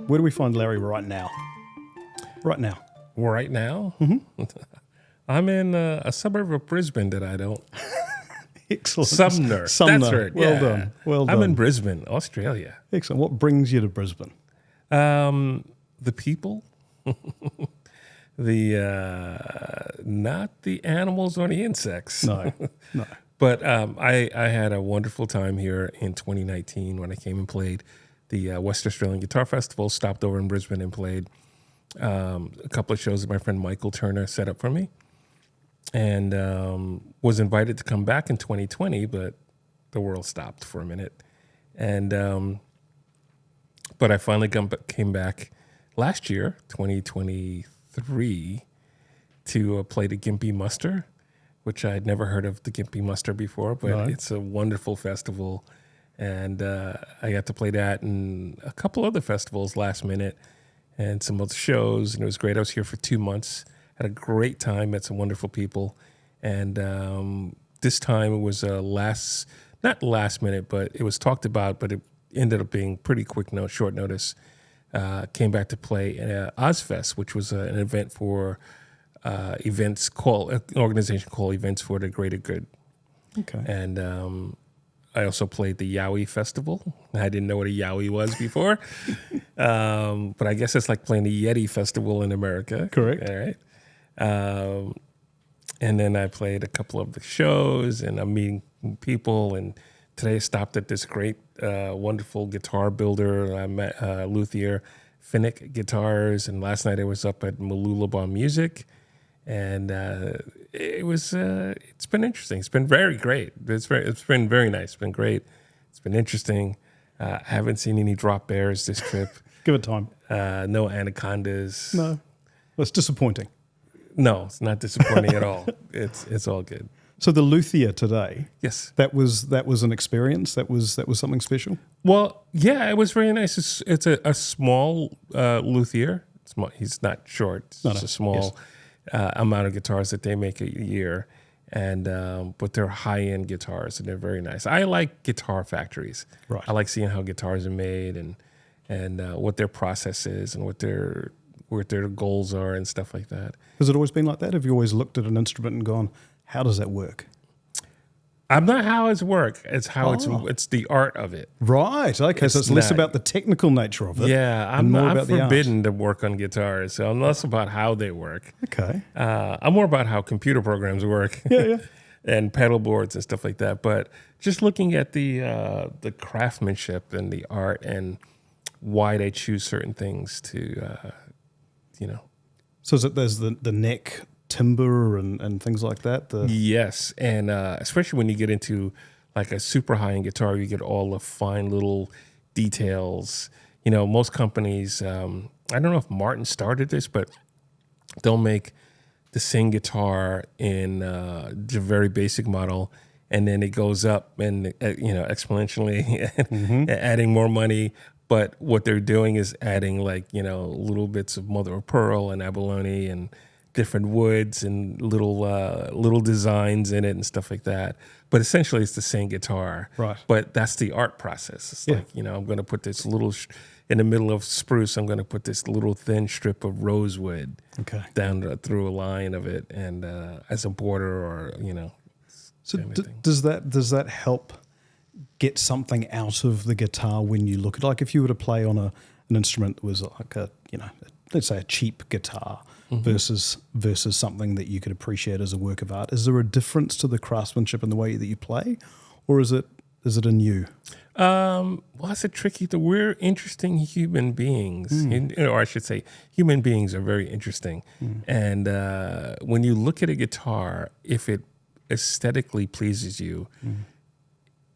Where do we find Larry right now? Right now. Right now? Mm-hmm. I'm in a suburb of Brisbane that I don't... Excellent. Sumner. That's right. Well done. Well done. I'm in Brisbane, Australia. Excellent. What brings you to Brisbane? The people. Not the animals or the insects. No. But I had a wonderful time here in 2019 when I came and played the West Australian Guitar Festival, stopped over in Brisbane and played a couple of shows that my friend Michael Turner set up for me. And was invited to come back in 2020, but the world stopped for a minute. And but I finally came back last year, 2023, to play the Gympie Muster, which I'd never heard of the Gympie Muster before, but It's a wonderful festival. And I got to play that and a couple other festivals last minute and some other shows, and it was great. I was here for 2 months. Had a great time, met some wonderful people. And this time it was not last minute, but it was talked about, but it ended up being pretty short notice. Came back to play at Ozfest, which was an event for an organization called Events for the Greater Good. Okay. And I also played the Yowie Festival. I didn't know what a Yowie was before. But I guess it's like playing the Yeti Festival in America. Correct. All right. And then I played a couple of the shows, and I'm meeting people. And today I stopped at this great, wonderful guitar builder. I met luthier Phonic Guitars, and last night I was up at Malulabah Music, and it's been interesting. It's been very great. It's been very nice. It's been great. It's been interesting. I haven't seen any drop bears this trip. Give it time. No anacondas. No, that's disappointing. No, it's not disappointing at all. It's all good. So the luthier today, yes, that was an experience. That was something special. Well, yeah, it was very nice. It's a small luthier. He's not short. It's just a small amount of guitars that they make a year, and but they're high end guitars and they're very nice. I like guitar factories. Right. I like seeing how guitars are made and what their process is and what their goals are and stuff like that. Has it always been like that? Have you always looked at an instrument and gone, how does that work? I'm not how it's work. It's how it's the art of it. Right. Okay. So it's less about the technical nature of it. Yeah. I'm forbidden to work on guitars. So I'm less about how they work. Okay. I'm more about how computer programs work. Yeah. And pedal boards and stuff like that. But just looking at the craftsmanship and the art and why they choose certain things to, So is it there's the neck timber and things like that? Yes, and especially when you get into like a super high-end guitar, you get all the fine little details. Most companies, I don't know if Martin started this, but they'll make the same guitar in the very basic model, and then it goes up and exponentially, adding more money. But what they're doing is adding little bits of mother of pearl and abalone and different woods and little designs in it and stuff like that. But essentially it's the same guitar. Right. But that's the art process. It's like, I'm going to put this little, in the middle of spruce, I'm going to put this little thin strip of rosewood down through a line of it and as a border or, So does that help get something out of the guitar when you look at, like if you were to play on an instrument that was like let's say a cheap guitar versus something that you could appreciate as a work of art, is there a difference to the craftsmanship in the way that you play, or is it in you? Well, that's a tricky. We're interesting human beings, or I should say, human beings are very interesting. And when you look at a guitar, if it aesthetically pleases you,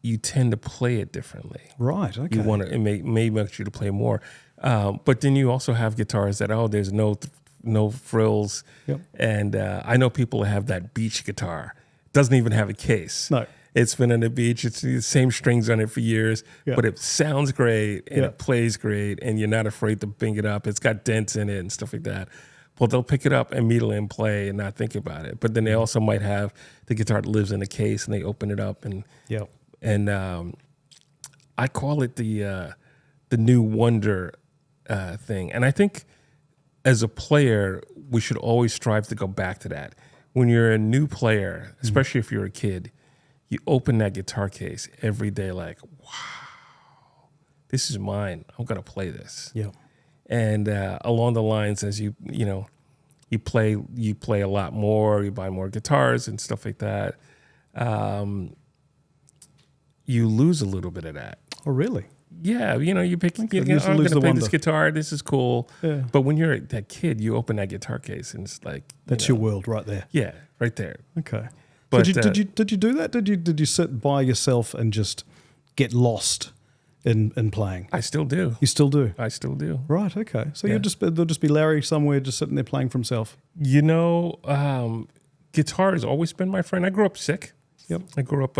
you tend to play it differently. Right. Okay. You want to. It may make you to play more. But then you also have guitars that there's no frills. Yep. And I know people that have that beach guitar. Doesn't even have a case. No. It's been on the beach. It's the same strings on it for years, but it sounds great and it plays great, and you're not afraid to bring it up. It's got dents in it and stuff like that. Well, they'll pick it up immediately and play and not think about it. But then they also might have the guitar that lives in a case, and they open it up and I call it the new wonder thing. And I think as a player, we should always strive to go back to that. When you're a new player, especially if you're a kid, you open that guitar case every day like, wow, this is mine. I'm going to play this. Yeah. And along the lines, as you play a lot more, you buy more guitars and stuff like that, you lose a little bit of that. Oh, really? Yeah, you pick. I'm going lose to the play wonder. this guitar. This is cool. Yeah. But when you're that kid, you open that guitar case and it's like That's your world right there. Yeah, right there. Okay. But did you do that? Did you sit by yourself and just get lost in playing? I still do. You still do? I still do. Right. Okay. So Yeah. there'll just be Larry somewhere just sitting there playing for himself. Guitar has always been my friend. I grew up sick. Yep. I grew up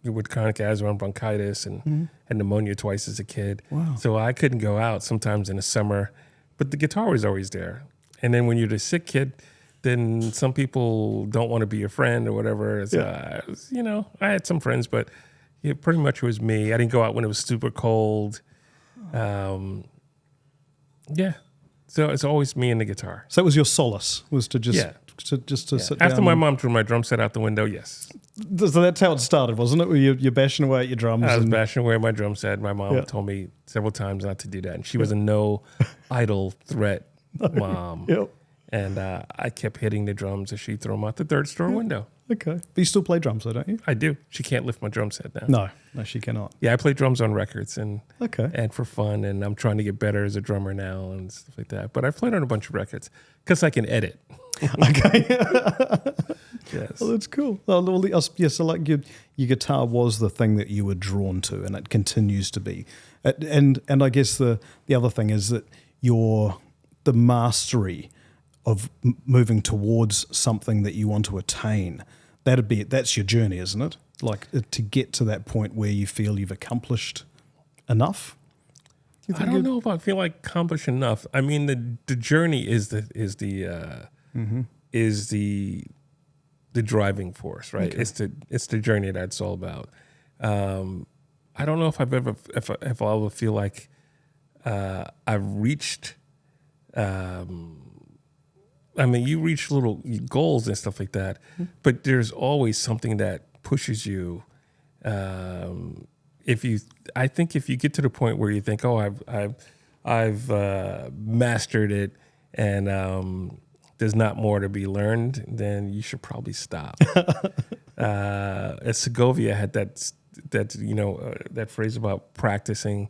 with chronic asthma and bronchitis and had pneumonia twice as a kid. Wow. So I couldn't go out sometimes in the summer, but the guitar was always there. And then when you're the sick kid, then some people don't want to be your friend or whatever. I had some friends, but it pretty much was me. I didn't go out when it was super cold. So it's always me and the guitar. So that was your solace, was to just sit down. After my mom threw my drum set out the window, yes. So that's how it started, wasn't it? Where you're bashing away at your drums. I was bashing away at my drum set. My mom told me several times not to do that. And she was a no idle threat mom. Yep. And I kept hitting the drums as she threw them out the third store window. Okay. But you still play drums though, don't you? I do. She can't lift my drum set now. No, she cannot. Yeah, I play drums on records and for fun. And I'm trying to get better as a drummer now and stuff like that. But I've played on a bunch of records because I can edit. Okay. Yes. Well, that's cool. So like your guitar was the thing that you were drawn to, and it continues to be. And I guess the other thing is that the mastery of moving towards something that you want to attain. That's your journey, isn't it? Like to get to that point where you feel you've accomplished enough. I don't know if I feel like accomplished enough. I mean, the journey is the driving force, right? Okay. It's the journey that's all about. I don't know if I'll ever feel like I've reached. You reach little goals and stuff like that, but there's always something that pushes you. I think if you get to the point where you think, oh, I've mastered it, and there's not more to be learned, then you should probably stop. Segovia had that phrase about practicing.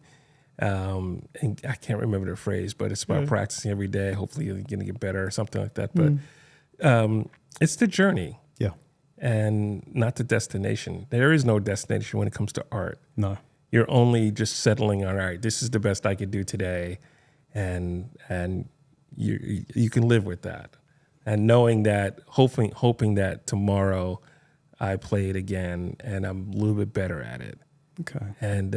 And I can't remember the phrase, but it's about practicing every day. Hopefully you're going to get better or something like that. But it's the journey. Yeah. And not the destination. There is no destination when it comes to art. No. You're only just settling on, all right, this is the best I could do today. And you can live with that. And knowing that, hoping that tomorrow I play it again and I'm a little bit better at it. Okay. And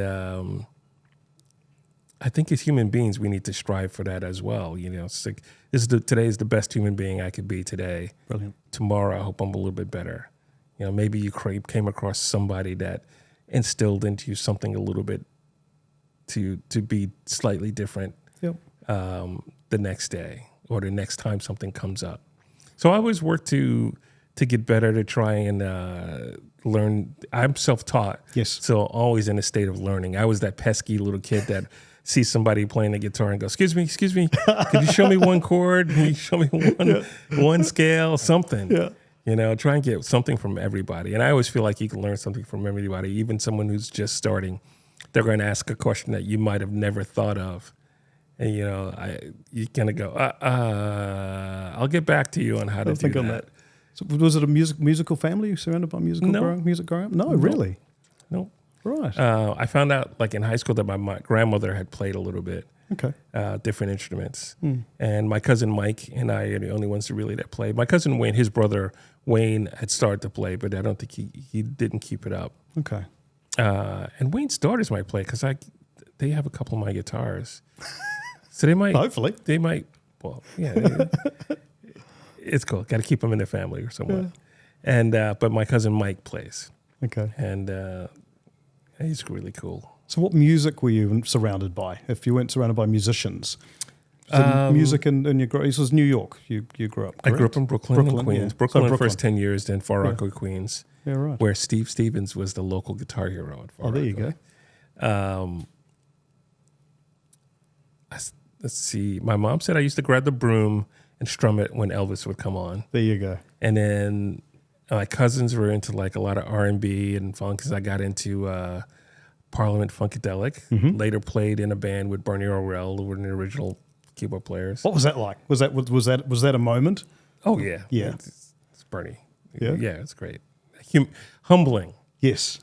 I think as human beings, we need to strive for that as well. It's like today is the best human being I could be today. Brilliant. Tomorrow, I hope I'm a little bit better. Maybe you came across somebody that instilled into you something a little bit to be slightly different. Yep. The next day or the next time something comes up. So I always work to get better, to try and learn. I'm self-taught. Yes. So always in a state of learning. I was that pesky little kid that sees somebody playing the guitar and goes, excuse me, could you show me one chord? Can you show me one scale, something? Yeah. Try and get something from everybody. And I always feel like you can learn something from everybody, even someone who's just starting. They're going to ask a question that you might have never thought of. And, you kind of go, I'll get back to you on how to do that. On that. So was it a musical family? You surrounded by music growing up? No, really? No. Right. I found out like in high school that my grandmother had played a little bit. Okay. Different instruments. And my cousin Mike and I are the only ones that played. My cousin Wayne, his brother Wayne had started to play, but I don't think he didn't keep it up. Okay. And Wayne's daughters might play because they have a couple of my guitars. So they might. Hopefully. They might. Well, yeah. It's cool. Got to keep them in their family or somewhere. Yeah. And but my cousin Mike plays. Okay. And he's really cool. So what music were you surrounded by? If you weren't surrounded by musicians, music in your this was New York. You grew up. Correct? I grew up in Brooklyn and Queens. Yeah. Brooklyn So the first 10 years, then Far Rockaway, Queens. Yeah, right. Where Steve Stevens was the local guitar hero at Far there you Rockaway. go. Let's see. My mom said I used to grab the broom and strum it when Elvis would come on. There you go. And then my cousins were into like a lot of R&B and funk because I got into Parliament Funkadelic. Mm-hmm. Later played in a band with Bernie Orrell, who were the original keyboard players. What was that like? Was that a moment? Oh yeah, Yeah. It's Bernie. Yeah? Yeah, it's great. Humbling. Yes.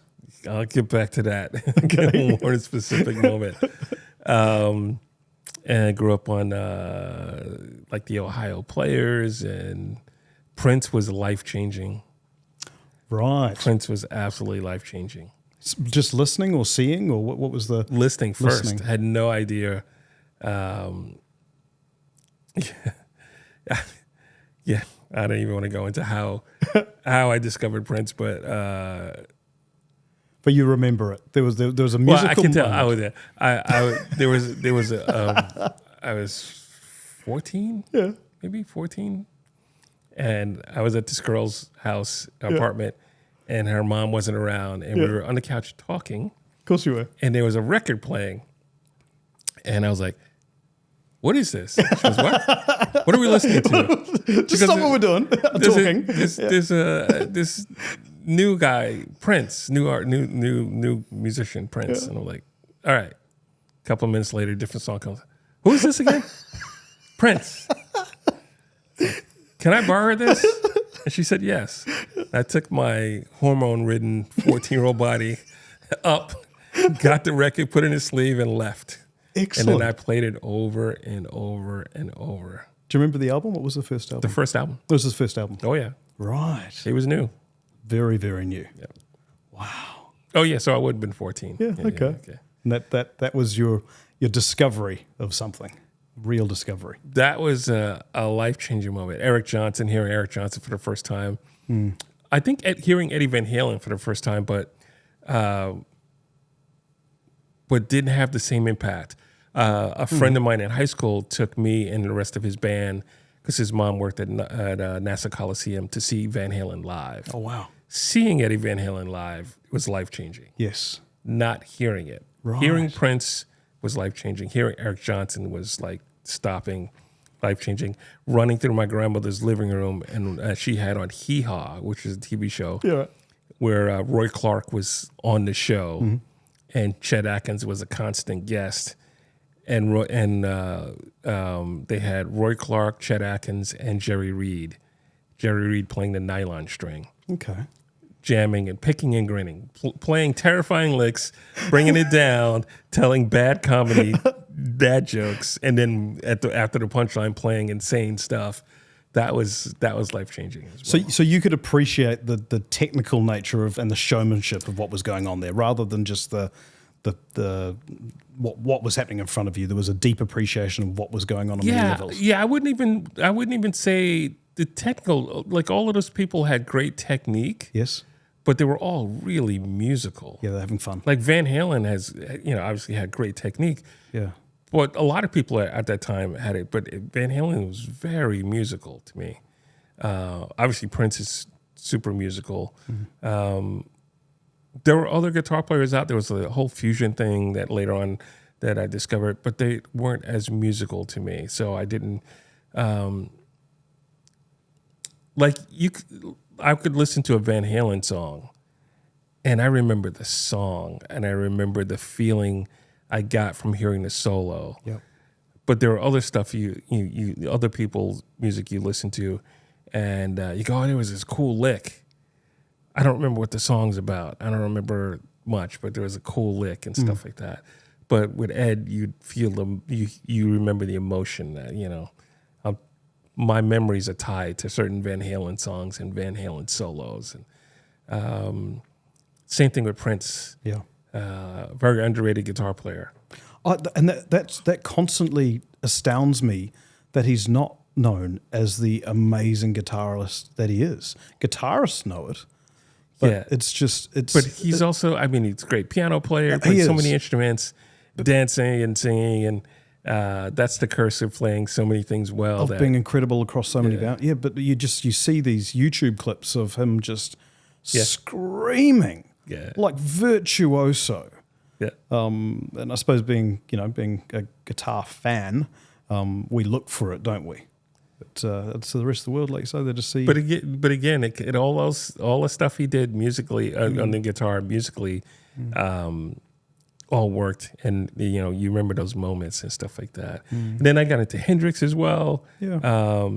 I'll get back to that. Okay. More specific moment. And I grew up on like the Ohio Players, and Prince was life-changing. Right. Prince was absolutely life-changing. Just listening or seeing, or what was the... Listening first. Listening. Had no idea. Yeah, I don't even want to go into how I discovered Prince, but you remember it. There was a musical. well, I can tell. moment. I was there. There was a. I was 14. Yeah. Maybe 14, and I was at this girl's house apartment, and her mom wasn't around, and we were on the couch talking. Of course you were. And there was a record playing, and I was like, "What is this?" She goes, "What? What are we listening to?" Just stop what we're doing. Talking. There's this new guy, Prince, new musician, Prince, and I'm like, "All right." A couple of minutes later, different song comes. Who is this again? Prince. Can I borrow this? And she said yes. I took my hormone-ridden 14-year-old body up, got the record, put it in his sleeve, and left. Excellent. And then I played it over and over and over. Do you remember the album? What was the first album? The first album. That was his first album. Oh, yeah. Right. It was new. Very, very new. Yep. Wow. Oh, yeah. So I would have been 14. Yeah, okay. And that was your discovery of something, real discovery. That was a life-changing moment. Hearing Eric Johnson for the first time. I think hearing Eddie Van Halen for the first time, but didn't have the same impact. A friend of mine in high school took me and the rest of his band, because his mom worked at NASA Coliseum, to see Van Halen live. Oh, wow. Seeing Eddie Van Halen live was life-changing. Yes. Not hearing it. Right. Hearing Prince was life-changing. Hearing Eric Johnson was like stopping, life-changing. Running through my grandmother's living room, and she had on Hee Haw, which is a TV show, where Roy Clark was on the show, and Chet Atkins was a constant guest. And they had Roy Clark, Chet Atkins, and Jerry Reed. Jerry Reed playing the nylon string. Okay. Jamming and picking and grinning, playing terrifying licks, bringing it down, telling bad comedy, dad jokes, and then after the punchline, playing insane stuff. That was life changing as well. So you could appreciate the technical nature and the showmanship of what was going on there, rather than just the what was happening in front of you. There was a deep appreciation of what was going on many levels. Yeah, I wouldn't even say the technical. Like, all of those people had great technique. Yes. But they were all really musical. Yeah, they're having fun. Like Van Halen has, obviously had great technique. Yeah. But a lot of people at that time had it. But Van Halen was very musical to me. Obviously, Prince is super musical. Mm-hmm. There were other guitar players out. There was a whole fusion thing that later on that I discovered, but they weren't as musical to me. So I didn't I could listen to a Van Halen song, and I remember the song, and I remember the feeling I got from hearing the solo. Yep. But there are other stuff you other people's music you listen to, and you go, oh, there was this cool lick. I don't remember what the song's about. I don't remember much, but there was a cool lick and stuff like that. But with Ed, you'd feel you remember the emotion that, my memories are tied to certain Van Halen songs and Van Halen solos. And same thing with Prince. Yeah. Very underrated guitar player. And that constantly astounds me that he's not known as the amazing guitarist that he is. Guitarists know it, But But he's also, I mean, he's a great piano player, plays so many instruments, dancing and singing, and that's the curse of playing so many things well. Of being incredible across so many bounds. Yeah, but you see these YouTube clips of him just screaming like virtuoso. Yeah. And I suppose being a guitar fan, we look for it, don't we? But to the rest of the world, like you say, they just see. But again, it all the stuff he did musically on the guitar, musically, all worked. And you remember those moments and stuff like that. And then I got into Hendrix as well. Yeah.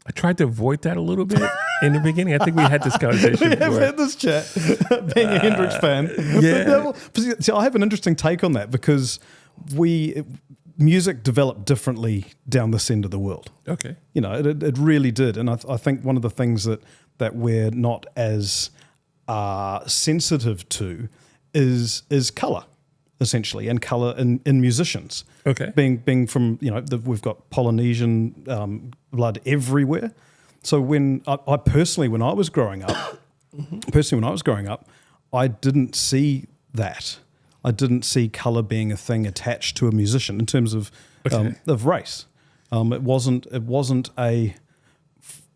I tried to avoid that a little bit in the beginning. I think we had this conversation. We have had this chat, being a Hendrix fan. Yeah. See, I have an interesting take on that because music developed differently down this end of the world. Okay. It really did. And I think one of the things that we're not as sensitive to is colour, essentially, and colour in musicians. Okay. Being from, we've got Polynesian blood everywhere. So when I personally, when I was growing up, I didn't see that. I didn't see colour being a thing attached to a musician in terms of race. It wasn't a.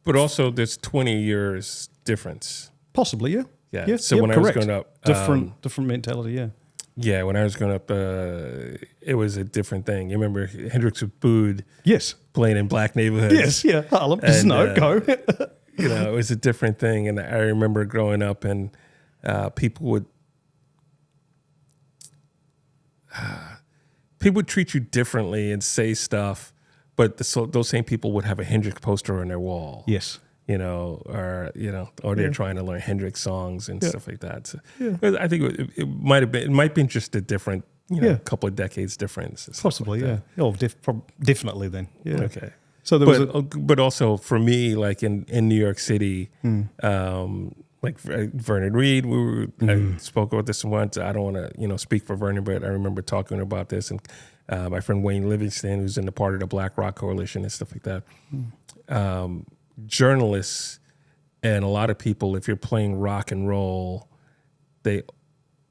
But also, there's 20 years difference. Possibly, yeah. Yeah. So when I was growing up, different mentality, yeah. Yeah, when I was growing up, it was a different thing. You remember Hendrix was booed. Yes. Playing in black neighborhoods. Yes, yeah. Harlem, go. It was a different thing, and I remember growing up, and people would treat you differently and say stuff, but those same people would have a Hendrix poster on their wall. Yes. Or they're trying to learn Hendrix songs and stuff like that. So I think it might be just a different, couple of decades difference. Possibly, like yeah. Oh, definitely then. Yeah. Okay. So but also for me, like in New York City, like Vernon Reed, I spoke about this once. I don't want to, speak for Vernon, but I remember talking about this, and my friend Wayne Livingston, who's in the part of the Black Rock Coalition and stuff like that. Journalists and a lot of people, if you're playing rock and roll, they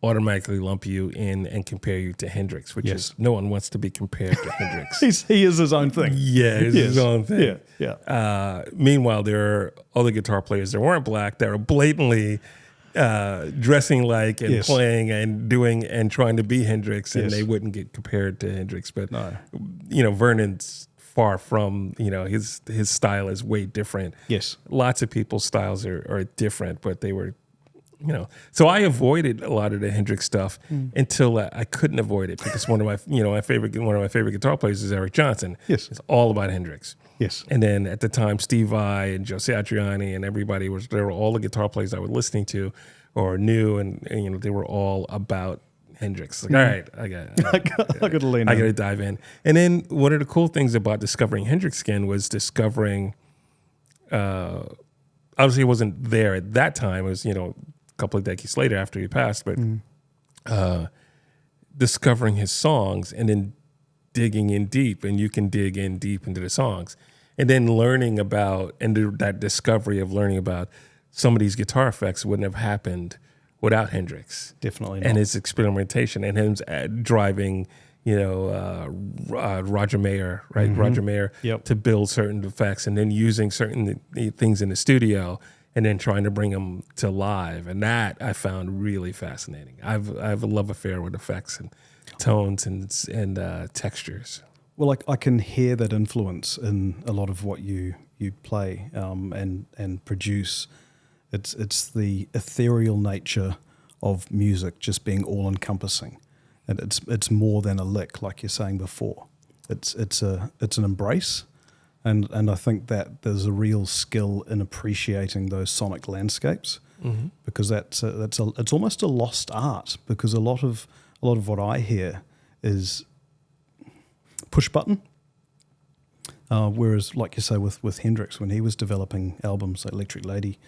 automatically lump you in and compare you to Hendrix, which is no one wants to be compared to Hendrix. He is his own thing. Yeah, he's his own thing. Yeah. Meanwhile, there are other guitar players that weren't black that are blatantly dressing like and playing and doing and trying to be Hendrix, and they wouldn't get compared to Hendrix. But Vernon's far from, his style is way different. Yes. Lots of people's styles are different, but they were, So I avoided a lot of the Hendrix stuff until I couldn't avoid it because one of my favorite guitar players is Eric Johnson. Yes. It's all about Hendrix. Yes. And then at the time, Steve Vai and Joe Satriani and everybody they were all the guitar players I was listening to or knew, and they were all about Hendrix. Like, all right, I got to dive in. And then one of the cool things about discovering Hendrix again was discovering, obviously it wasn't there at that time. It was, a couple of decades later after he passed, but discovering his songs and then digging in deep, and you can dig in deep into the songs. And then learning about, and that discovery of learning about some of these guitar effects wouldn't have happened without Hendrix. Definitely not. And his experimentation and him driving, Roger Mayer, right? Roger Mayer to build certain effects and then using certain things in the studio and then trying to bring them to live. And that I found really fascinating. I have a love affair with effects and tones and textures. Well, I can hear that influence in a lot of what you play and produce. It's the ethereal nature of music just being all encompassing, and it's more than a lick, like you're saying before. It's an embrace, and I think that there's a real skill in appreciating those sonic landscapes, because it's almost a lost art, because a lot of what I hear is push button. Whereas, like you say, with Hendrix, when he was developing albums like Electric Lady,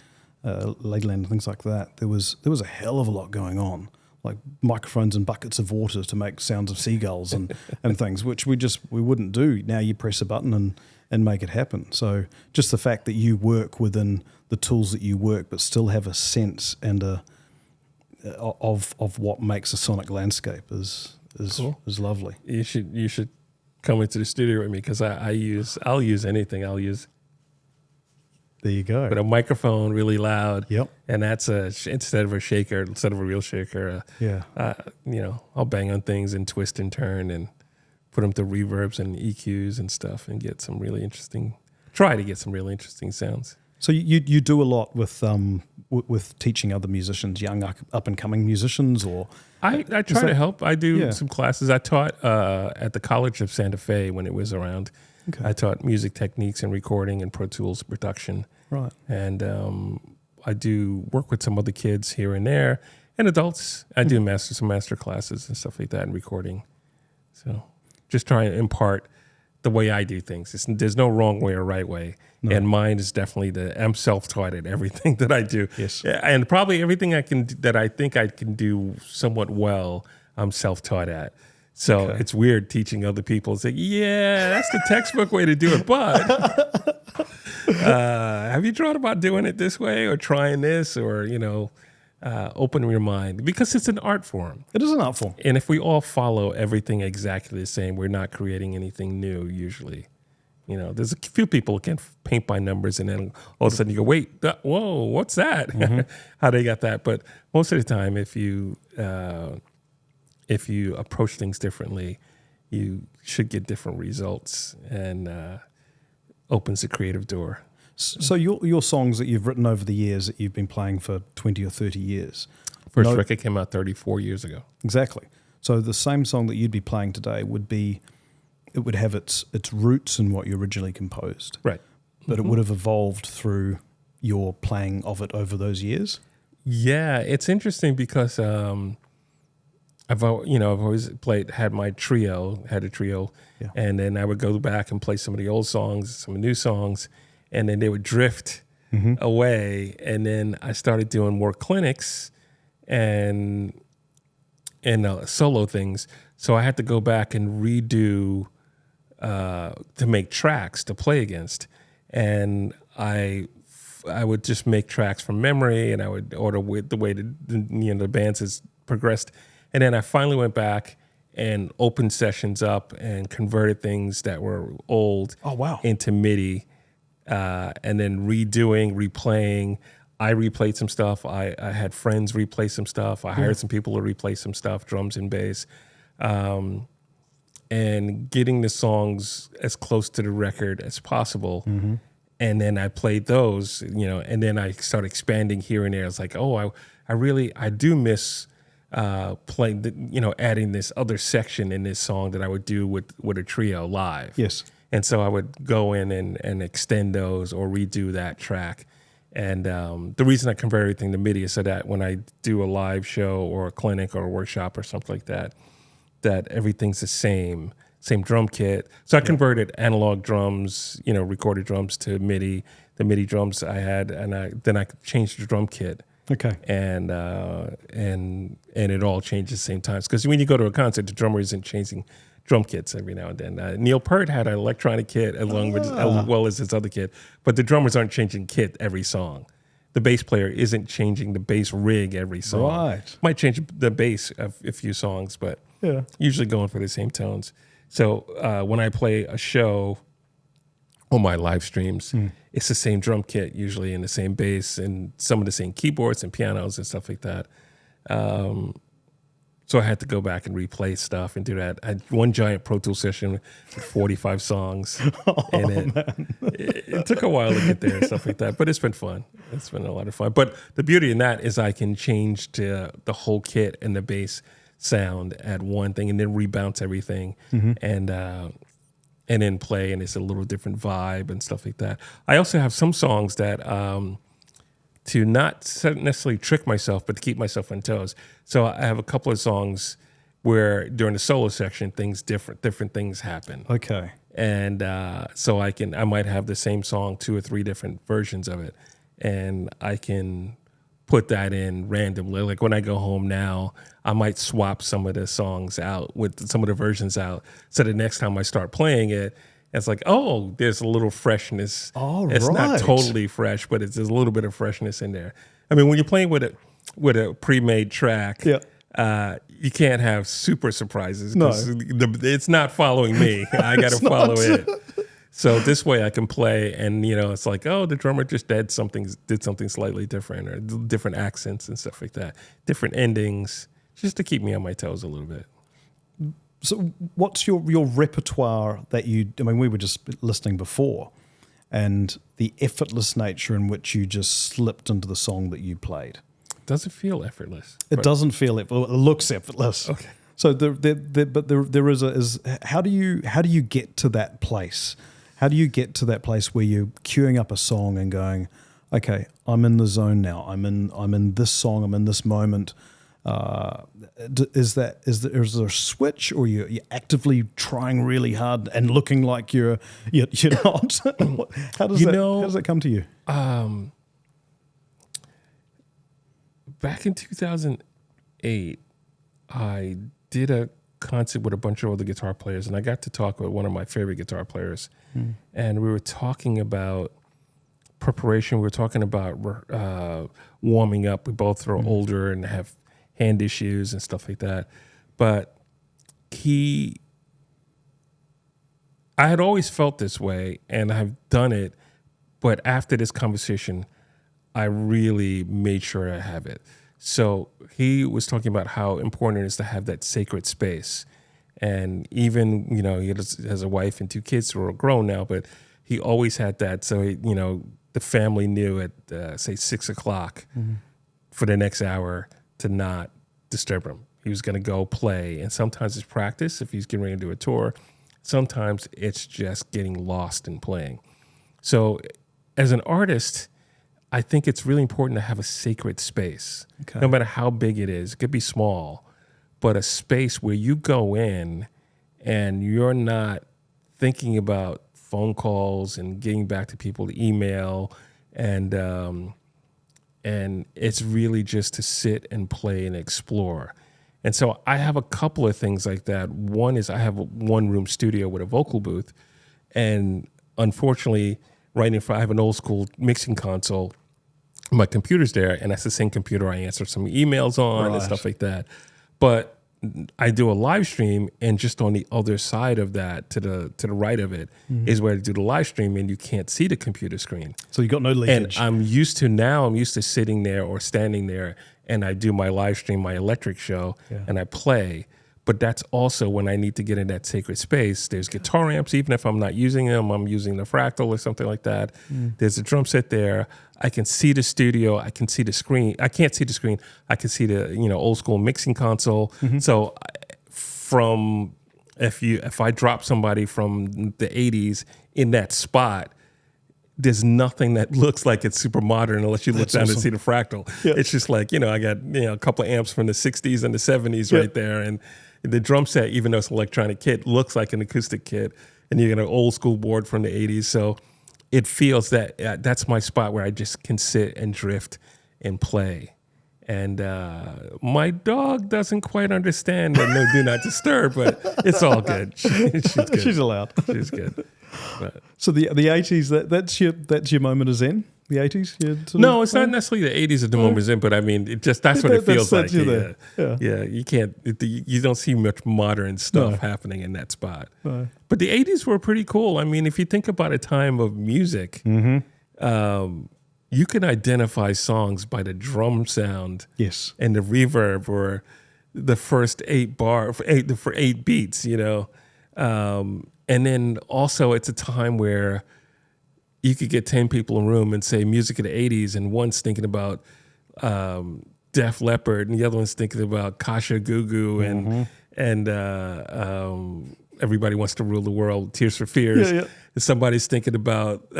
Ladyland, and things like that, there was a hell of a lot going on, like microphones and buckets of water to make sounds of seagulls and things, which we wouldn't do. Now you press a button and make it happen. So just the fact that you work within the tools that you work, but still have a sense and of what makes a sonic landscape is lovely. You should come into the studio with me, because I'll use anything. I'll use. There you go. But a microphone really loud. Yep. And that's instead of a shaker, instead of a real shaker. I'll bang on things and twist and turn and put them to reverbs and EQs and stuff and get some really interesting. Try to get some really interesting sounds. So you do a lot with teaching other musicians, young up and coming musicians, or I try to help. I do some classes. I taught at the College of Santa Fe when it was around. Okay. I taught music techniques and recording and Pro Tools production. Right. And I do work with some other kids here and there, and adults. I do some master classes and stuff like that in recording. So just trying to impart the way I do things. There's no wrong way or right way. No. And mine is definitely I'm self-taught at everything that I do. Yes. And probably everything that I think I can do somewhat well, I'm self-taught at. So It's weird teaching other people. It's like, yeah, that's the textbook way to do it. But have you thought about doing it this way or trying this or, opening your mind? Because it's an art form. It is an art form. And if we all follow everything exactly the same, we're not creating anything new usually. There's a few people who can paint by numbers, and then all of a sudden you go, wait, whoa, what's that? Mm-hmm. How they got that? But most of the time, if you approach things differently, you should get different results, and opens a creative door. So your songs that you've written over the years that you've been playing for 20 or 30 years. First record came out 34 years ago. Exactly. So the same song that you'd be playing today it would have its roots in what you originally composed. Right. But it would have evolved through your playing of it over those years. Yeah, it's interesting because I've always had a trio, and then I would go back and play some of the old songs, some new songs, and then they would drift away. And then I started doing more clinics and solo things. So I had to go back and redo to make tracks to play against, and I would just make tracks from memory, and I would order with the way the bands has progressed. And then I finally went back and opened sessions up and converted things that were old into MIDI, and then replaying. I replayed some stuff. I had friends replay some stuff. I hired some people to replay some stuff, drums and bass, and getting the songs as close to the record as possible. Mm-hmm. And then I played those, and then I started expanding here and there. It's like, I do miss playing, adding this other section in this song that I would do with a trio live. Yes. And so I would go in and extend those or redo that track. And the reason I convert everything to MIDI is so that when I do a live show or a clinic or a workshop or something like that, that everything's the same drum kit. So I converted analog drums, recorded drums to MIDI. The MIDI drums I had, and then I changed the drum kit. Okay. And it all changed at the same time. Because when you go to a concert, the drummer isn't changing drum kits every now and then. Neil Peart had an electronic kit as well as his other kit, but the drummers aren't changing kit every song. The bass player isn't changing the bass rig every song. Right. Might change the bass a few songs, but usually going for the same tones. So when I play a show on my live streams, it's the same drum kit usually and the same bass and some of the same keyboards and pianos and stuff like that. So I had to go back and replay stuff and do that. I had one giant Pro Tools session with 45 songs in it. It took a while to get there and stuff like that, but it's been fun. It's been a lot of fun. But the beauty in that is I can change the whole kit and the bass sound at one thing and then rebounce everything and then play, and it's a little different vibe and stuff like that. I also have some songs that to not necessarily trick myself, but to keep myself on toes. So I have a couple of songs where during the solo section, different things happen. Okay. And so I might have the same song, 2 or 3 different versions of it, and I can put that in randomly. Like when I go home now, I might swap some of the songs out with some of the versions out. So the next time I start playing it, It's like, oh, there's a little freshness. Oh, it's not right. totally fresh, but there's a little bit of freshness in there. I mean, when you're playing with a pre-made track, you can't have super surprises because it's not following me. I got to follow it. So this way I can play, and it's like, oh, the drummer just did something slightly different, or different accents and stuff like that, different endings, just to keep me on my toes a little bit. So what's your repertoire that I mean, we were just listening before, and the effortless nature in which you just slipped into the song that you played. Doesn't feel effortless. It doesn't feel it looks effortless. Okay. So there is how do you get to that place? How do you get to that place where you're queuing up a song and going, okay, I'm in the zone now. I'm in this song. I'm in this moment. Is there a switch, or you're actively trying really hard and looking like you're not? How does that come to you? Back in 2008, I did a concert with a bunch of other guitar players, and I got to talk with one of my favorite guitar players, and we were talking about preparation. We were talking about warming up. We both are older and have hand issues and stuff like that, but I had always felt this way, and I've done it, but after this conversation, I really made sure I have it. So he was talking about how important it is to have that sacred space. And even, he has a wife and 2 kids who are grown now, but he always had that. So, the family knew at, say, 6 o'clock for the next hour to not disturb him. He was going to go play. And sometimes it's practice if he's getting ready to do a tour. Sometimes it's just getting lost in playing. So as an artist, I think it's really important to have a sacred space, no matter how big it is. It could be small, but a space where you go in and you're not thinking about phone calls and getting back to people to email, and it's really just to sit and play and explore. And so I have a couple of things like that. One is I have a one-room studio with a vocal booth, and unfortunately, right in front, I have an old school mixing console. My computer's there, and that's the same computer I answer some emails on and stuff like that. But I do a live stream, and just on the other side of that, to the right of it, is where I do the live stream, and you can't see the computer screen. So you got no leakage. And I'm used to sitting there or standing there, and I do my live stream, my electric show, and I play. But that's also when I need to get in that sacred space. There's guitar amps, even if I'm not using them, I'm using the Fractal or something like that. There's a drum set there. I can see the studio. I can see the screen. I can't see the screen. I can see the old school mixing console. So if I drop somebody from the 80s in that spot, there's nothing that looks like it's super modern unless you look down and see the Fractal. It's just like, I got a couple of amps from the 60s and the 70s right there. And the drum set, even though it's an electronic kit, looks like an acoustic kit. And you got an old school board from the 80s. So it feels that that's my spot where I just can sit and drift and play. And my dog doesn't quite understand that no do not disturb, but it's all good. She's good. She's allowed. She's good. But. So the 80s, that's your moment of zen? The 80s? No, it's not necessarily the 80s at the moment of zen, but I mean, that's what it feels like. Yeah, you can't. You don't see much modern stuff happening in that spot. No. But the 80s were pretty cool. I mean, if you think about a time of music, you can identify songs by the drum sound, and the reverb, or the first 8 beats. And then also it's a time where you could get 10 people in a room and say music of the 80s, and one's thinking about Def Leppard, and the other one's thinking about Kasha Gugu, and Everybody Wants to Rule the World, Tears for Fears. And somebody's thinking about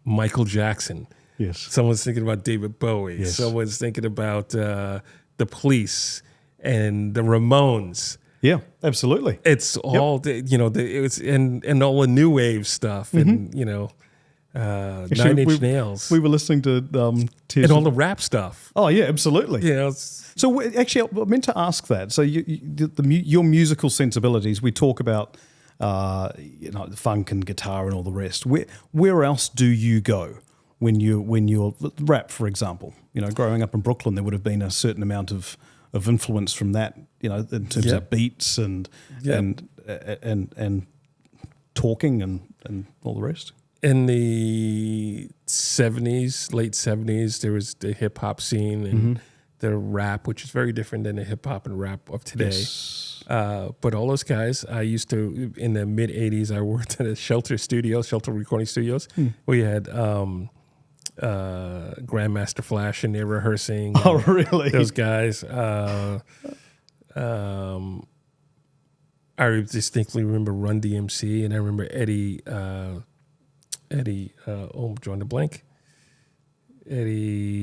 Michael Jackson. Someone's thinking about David Bowie. Someone's thinking about the Police and the Ramones. Yeah, absolutely. It's all it's and all the new wave stuff, and 9 Inch Nails. We were listening to Tears and all the rap stuff. Oh yeah, absolutely. So actually, I meant to ask that. So your musical sensibilities. We talk about funk and guitar and all the rest. Where else do you go when you're rap, for example? Growing up in Brooklyn, there would have been a certain amount of influence from that, in terms of beats and talking and all the rest. In the 70s, late 70s, there was the hip hop scene and the rap, which is very different than the hip hop and rap of today. Yes. But all those guys, I used to, in the mid 80s, I worked at a Shelter recording studios. We had Grandmaster Flash in there rehearsing. Oh, really? Those guys. I distinctly remember Run DMC, and I remember Eddie, I'm drawing a blank. Eddie.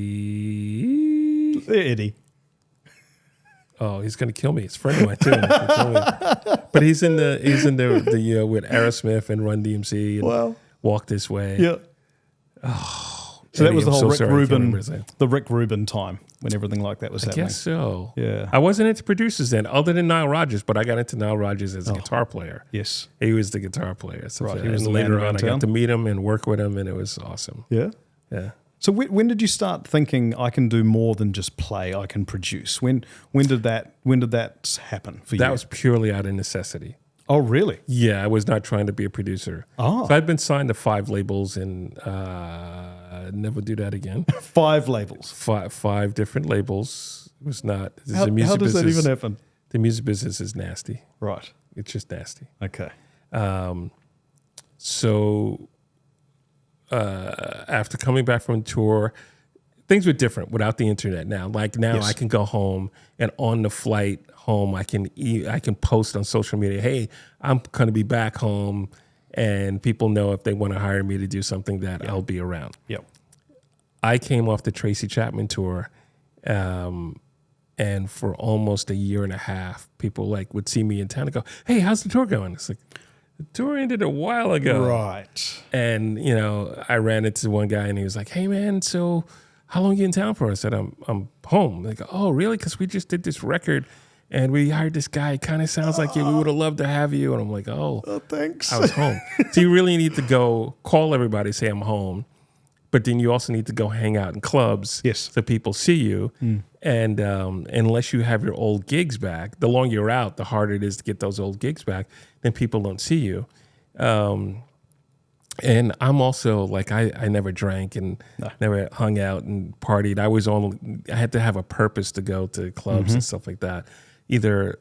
Oh, he's gonna kill me. He's a friend of mine too. But he's in the with Aerosmith and Run DMC and Walk This Way. Yeah. Oh, so Eddie, that was the whole Rick Rubin time when everything like that was happening. I guess so. Yeah. I wasn't into producers then, other than Nile Rodgers, but I got into Nile Rodgers as a guitar player. Yes. He was the guitar player. So Right. He was and the man later on, around I got town. to meet him and work with him, and it was awesome. Yeah. Yeah. So when did you start thinking I can do more than just play? I can produce. When did that happen for you? That was purely out of necessity. Oh, really? Yeah, I was not trying to be a producer. Oh. So I'd been signed to 5 labels and never do that again. 5 labels. Five different labels. It was not. How does that even happen? The music business is nasty. Right. It's just nasty. Okay. So after coming back from tour, things were different without the internet now. Like now Yes. I can go home and on the flight home, I can post on social media, hey, I'm going to be back home, and people know if they want to hire me to do something that I'll be around. Yep. I came off the Tracy Chapman tour, and for almost a year and a half, people would see me in town and go, hey, how's the tour going? It's like, the tour ended a while ago. Right. And, I ran into one guy and he was like, hey, man, so how long are you in town for? I said, I'm home. They go, oh, really? Because we just did this record and we hired this guy. It kind of sounds like you. We would have loved to have you. And I'm like, oh, thanks. I was home. So you really need to go call everybody, say I'm home. But then you also need to go hang out in clubs so people see you. And unless you have your old gigs back, the longer you're out, the harder it is to get those old gigs back. Then people don't see you. And I'm also I never drank and never hung out and partied. I had to have a purpose to go to clubs and stuff like that, either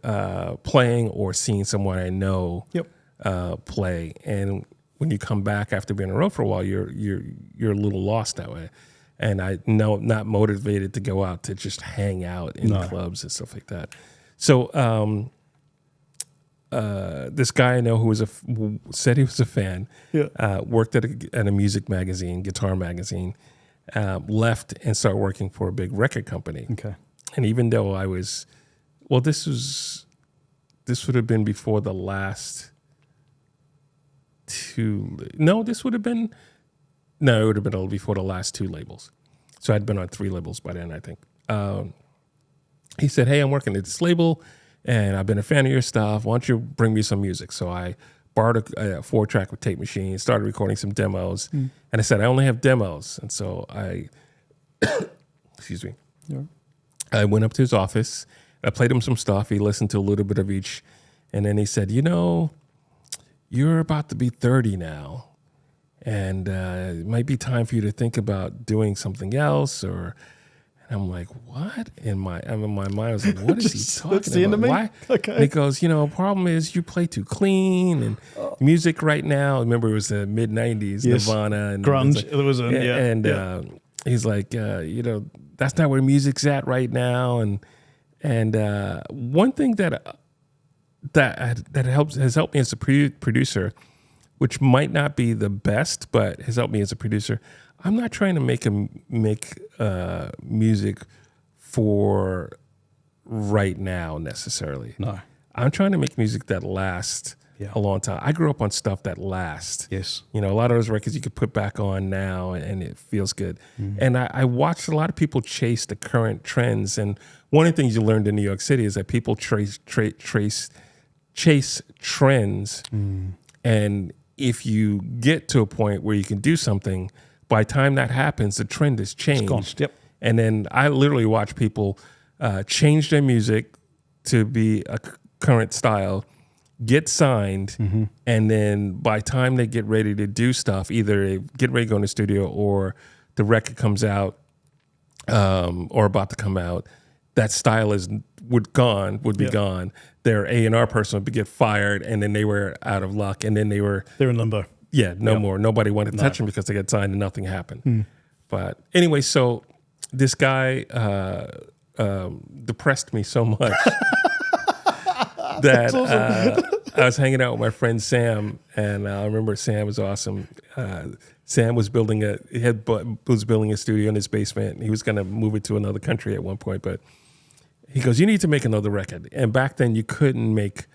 playing or seeing someone I know play. And when you come back after being on the road for a while, you're a little lost that way. And I know not motivated to go out to just hang out in clubs and stuff like that. So this guy I know who said he was a fan, worked at a music magazine, guitar magazine, left and started working for a big record company. Okay. And even though this would have been before the last it would have been before the last 2 labels. So I'd been on 3 labels by then, I think. He said, hey, I'm working at this label and I've been a fan of your stuff. Why don't you bring me some music? So I borrowed a 4-track with tape machine, started recording some demos. And I said, I only have demos. And so I, excuse me. Yeah. I went up to his office. I played him some stuff. He listened to a little bit of each. And then he said, you're about to be 30 now, and it might be time for you to think about doing something else. And I'm like, what? In my mind, I was like, what is he talking about? Why? Okay. And he goes, problem is you play too clean, and music right now. Remember, it was the mid '90s, Nirvana and grunge. He's like, that's not where music's at right now. And one thing that has helped me as a producer, which might not be the best, but has helped me as a producer. I'm not trying to make music for right now necessarily. No, I'm trying to make music that lasts a long time. I grew up on stuff that lasts. Yes, a lot of those records you could put back on now and it feels good. And I watched a lot of people chase the current trends. And one of the things you learned in New York City is that people chase trends. And if you get to a point where you can do something, by the time that happens, the trend has changed. It's gone. Yep. And then I literally watch people change their music to be a current style, get signed, and then by the time they get ready to do stuff, either they get ready to go in the studio or the record comes out or about to come out, that style would be gone. Their A&R person would get fired, and then they were out of luck, and then they're in limbo. Yeah, no more. Nobody wanted to touch them because they got signed and nothing happened. But anyway, so this guy depressed me so much that I was hanging out with my friend Sam, and I remember Sam was awesome. Sam was building a studio in his basement. He was going to move it to another country at one point, but he goes, "You need to make another record." And back then, you couldn't make,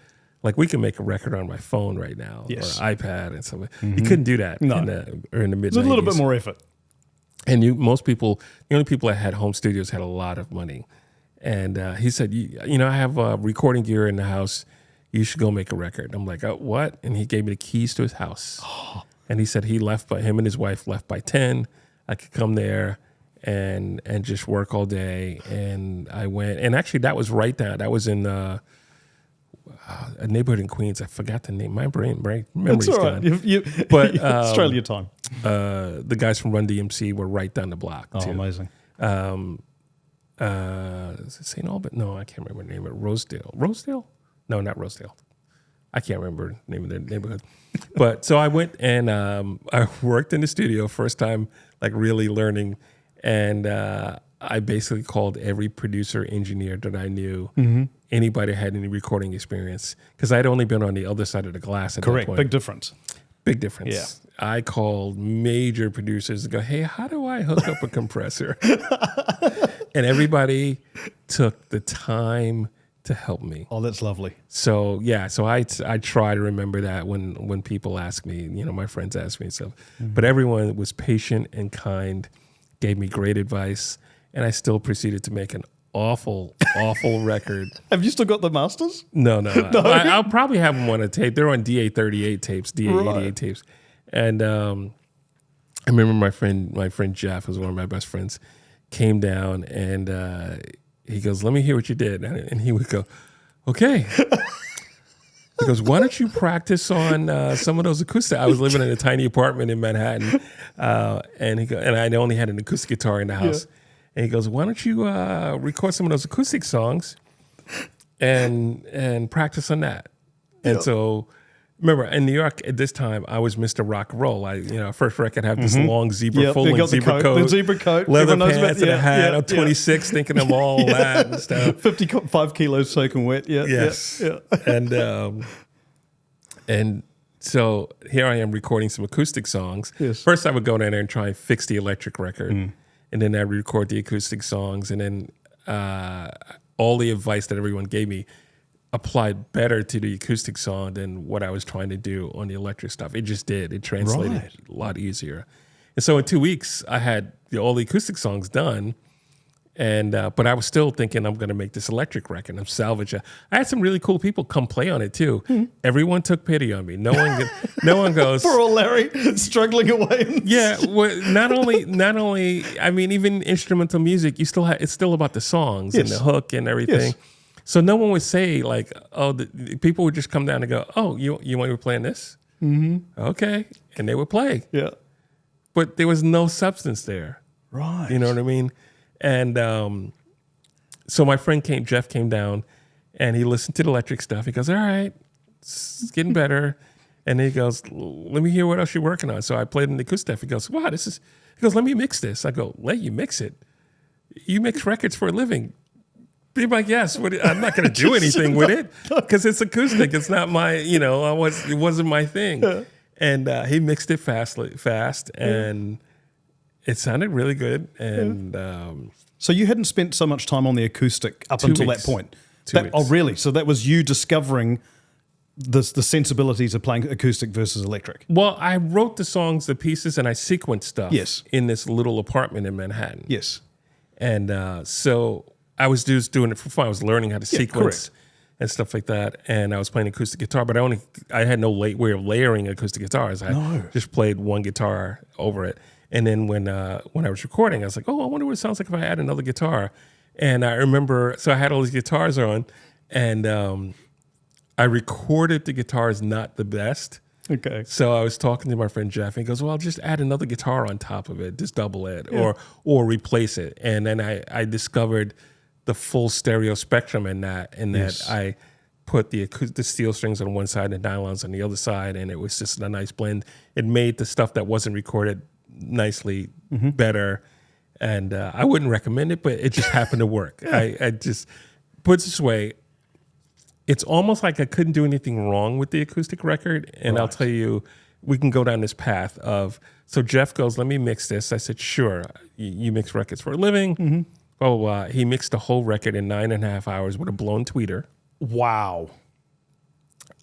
like, we can make a record on my phone right now, or iPad and stuff. You couldn't do that in the mid-90s. It's a little bit more effort. And the only people that had home studios had a lot of money. And he said, you know, I have recording gear in the house. You should go make a record. I'm like, oh, what? And he gave me the keys to his house. And he said him and his wife left by 10. I could come there and just work all day. And I went, and actually that was right down. That was in a neighborhood in Queens. I forgot the name. My memory's gone. But Australia time. The guys from Run DMC were right down the block. Oh, too. amazing. Is it St. Albert? No, I can't remember the name of it. Rosedale? No, not Rosedale. I can't remember the name of the neighborhood. But so I went and I worked in the studio, first time like really learning. And I basically called every producer, engineer that I knew, anybody had any recording experience, because I'd only been on the other side of the glass at that point. Big difference. Big difference. Yeah. I called major producers to go, "Hey, how do I hook up a compressor?" And everybody took the time to help me. Oh, that's lovely. So yeah, so I try to remember that when people ask me, you know, my friends ask me stuff. But everyone was patient and kind, gave me great advice, and I still proceeded to make an awful record. Have you still got the masters? No. I'll probably have them on a tape. They're on DA38 tapes, DA88 tapes. And I remember my friend Jeff, who's one of my best friends, came down and he goes, "Let me hear what you did." And he would go, "Okay." He goes, "Why don't you practice on some of those acoustic?" I was living in a tiny apartment in Manhattan, and I only had an acoustic guitar in the house. Yeah. And he goes, "Why don't you record some of those acoustic songs and practice on that?" And so, remember, in New York at this time, I was Mr. Rock and Roll. First record had this long zebra, full-length zebra coat, the zebra coat, leather pants, and a hat. I'm 26, thinking I'm all that and stuff. 55 kilos soaking wet. Yeah. Yes. Yeah. And so here I am recording some acoustic songs. Yes. First, I would go down there and try and fix the electric record. And then I'd record the acoustic songs. And then all the advice that everyone gave me applied better to the acoustic song than what I was trying to do on the electric stuff. It just did. It translated a lot easier. And so in 2 weeks, I had all the acoustic songs done. And but I was still thinking I'm going to make this electric record. I'm salvage it. I had some really cool people come play on it too. Everyone took pity on me. No one goes, "Poor old Larry, struggling away." Yeah, well, not only. I mean, even instrumental music, you still it's still about the songs and the hook and everything. Yes. So no one would say like, "Oh," the people would just come down and go, "Oh, you want to be playing this?" Okay, and they would play. Yeah, but there was no substance there. Right. You know what I mean? And so my friend Jeff came down, and he listened to the electric stuff. He goes, "All right, it's getting better." And he goes, "Let me hear what else you're working on." So I played in the acoustic stuff. He goes, "Wow, this is." He goes, "Let me mix this." I go, "Let you mix it? You mix records for a living?" Be like, "Yes." I'm not going to do anything with it because it's acoustic. It's not my, it wasn't my thing. And he mixed it fast, and it sounded really good. And so you hadn't spent so much time on the acoustic up until that point. 2 weeks. Oh, really? So that was you discovering the sensibilities of playing acoustic versus electric. Well, I wrote the songs, the pieces, and I sequenced stuff. Yes. In this little apartment in Manhattan. Yes. And so I was just doing it for fun. I was learning how to sequence and stuff like that. And I was playing acoustic guitar, but I had no way of layering acoustic guitars. I just played one guitar over it. And then when I was recording, I was like, oh, I wonder what it sounds like if I add another guitar. And I remember, so I had all these guitars on, and I recorded the guitars not the best. Okay. So I was talking to my friend Jeff, and he goes, well, just add another guitar on top of it, just double it, or replace it. And then I discovered the full stereo spectrum in that, that I put the steel strings on one side and nylons on the other side, and it was just a nice blend. It made the stuff that wasn't recorded nicely better, and I wouldn't recommend it, but it just happened to work. I just, put it this way, it's almost like I couldn't do anything wrong with the acoustic record, and I'll tell you, we can go down this path of, so Jeff goes, let me mix this. I said, sure, you mix records for a living, blah, blah, blah. He mixed the whole record in 9.5 hours with a blown tweeter. Wow.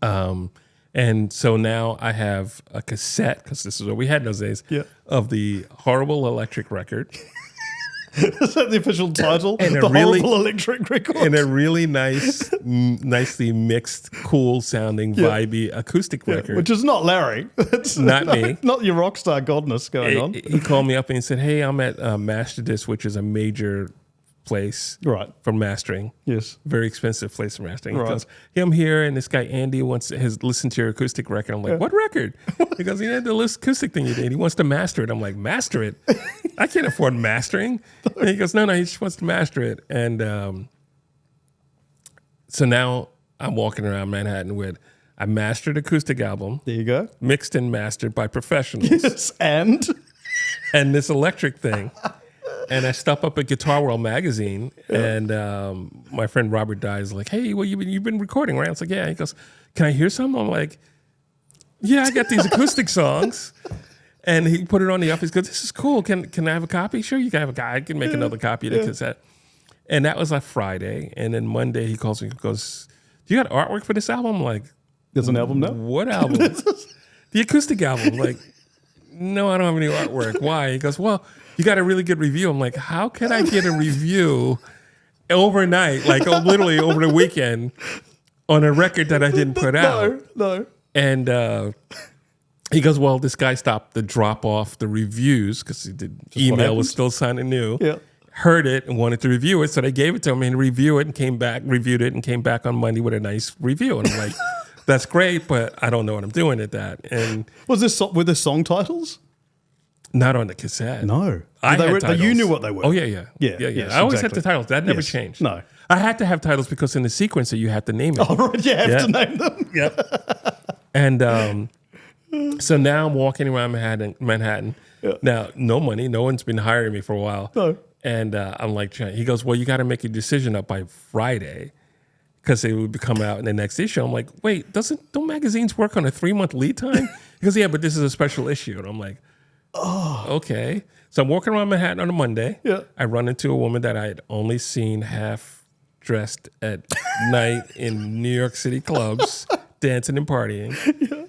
And so now I have a cassette, because this is what we had in those days, of the Horrible Electric record. Is that the official title? And the Horrible Electric Record. And a really nice, nicely mixed, cool sounding, vibey acoustic record. Which is not Larry. It's not me. Not your rock star godness going on. He called me up and he said, hey, I'm at Master Disc, which is a major place for mastering. Yes. Very expensive place for mastering. He goes, hey, I'm here, and this guy Andy has listened to your acoustic record. I'm like, what record? He goes, yeah, the acoustic thing you did. He wants to master it. I'm like, master it? I can't afford mastering. And he goes, no, he just wants to master it. And so now I'm walking around Manhattan with a mastered acoustic album. There you go. Mixed and mastered by professionals. Yes, and this electric thing. And I stop up at Guitar World magazine, and my friend Robert Dye is like, hey, well, you've been recording, right? I was like, yeah. He goes, can I hear some? I'm like, yeah, I got these acoustic songs. And he put it on the office. He goes, this is cool. Can I have a copy? Sure, you can have a copy. I can make another copy of the cassette. And that was like Friday. And then Monday he calls me and goes, do you got artwork for this album? I'm like, there's an album now? What album? The acoustic album. I'm like, no, I don't have any artwork. Why? He goes, well, you got a really good review. I'm like, how can I get a review overnight, like literally over the weekend, on a record that I didn't put out? No. And he goes, well, this guy stopped the drop off the reviews because the email was still sounding new. Yeah. Heard it and wanted to review it, so they gave it to him and reviewed it and came back on Monday with a nice review. And I'm like, that's great, but I don't know what I'm doing at that. And were there song titles? Not on the cassette. No. I had titles. You knew what they were. Oh, yeah. Yes, I always had the titles. That never changed. No. I had to have titles because in the sequencer, you had to name it. Oh, right. You have to name them. Yep. And so now I'm walking around Manhattan. Yeah. Now, no money. No one's been hiring me for a while. No. And I'm like, he goes, well, you got to make a decision up by Friday because it would come out in the next issue. I'm like, wait, don't magazines work on a 3-month lead time? He goes, yeah, but this is a special issue. And I'm like, oh, okay. So I'm walking around Manhattan on a Monday. Yeah. I run into a woman that I had only seen half dressed at night in New York City clubs, dancing and partying. Yeah.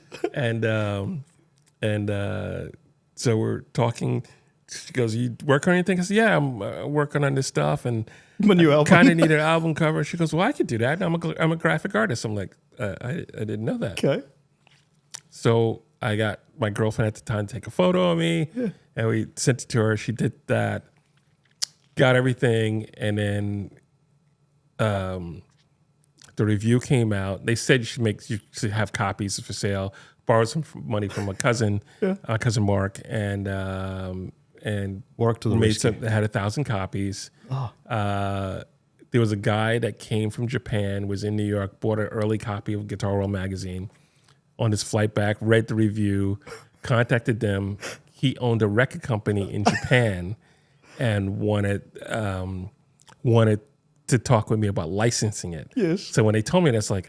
And so we're talking. She goes, you work on anything? I said, yeah, I'm working on this stuff. And my new album. Kind of need an album cover. She goes, well, I could do that. I'm a graphic artist. I'm like, I didn't know that. Okay. So I got my girlfriend at the time to take a photo of me, and we sent it to her. She did that, got everything, and then the review came out. They said you should have copies for sale. Borrowed some money from a cousin, cousin Mark, and worked to the made some. They had 1,000 copies. Oh. There was a guy that came from Japan, was in New York, bought an early copy of Guitar World magazine. On his flight back, read the review, contacted them. He owned a record company in Japan and wanted to talk with me about licensing it. Yes. So when they told me that's like,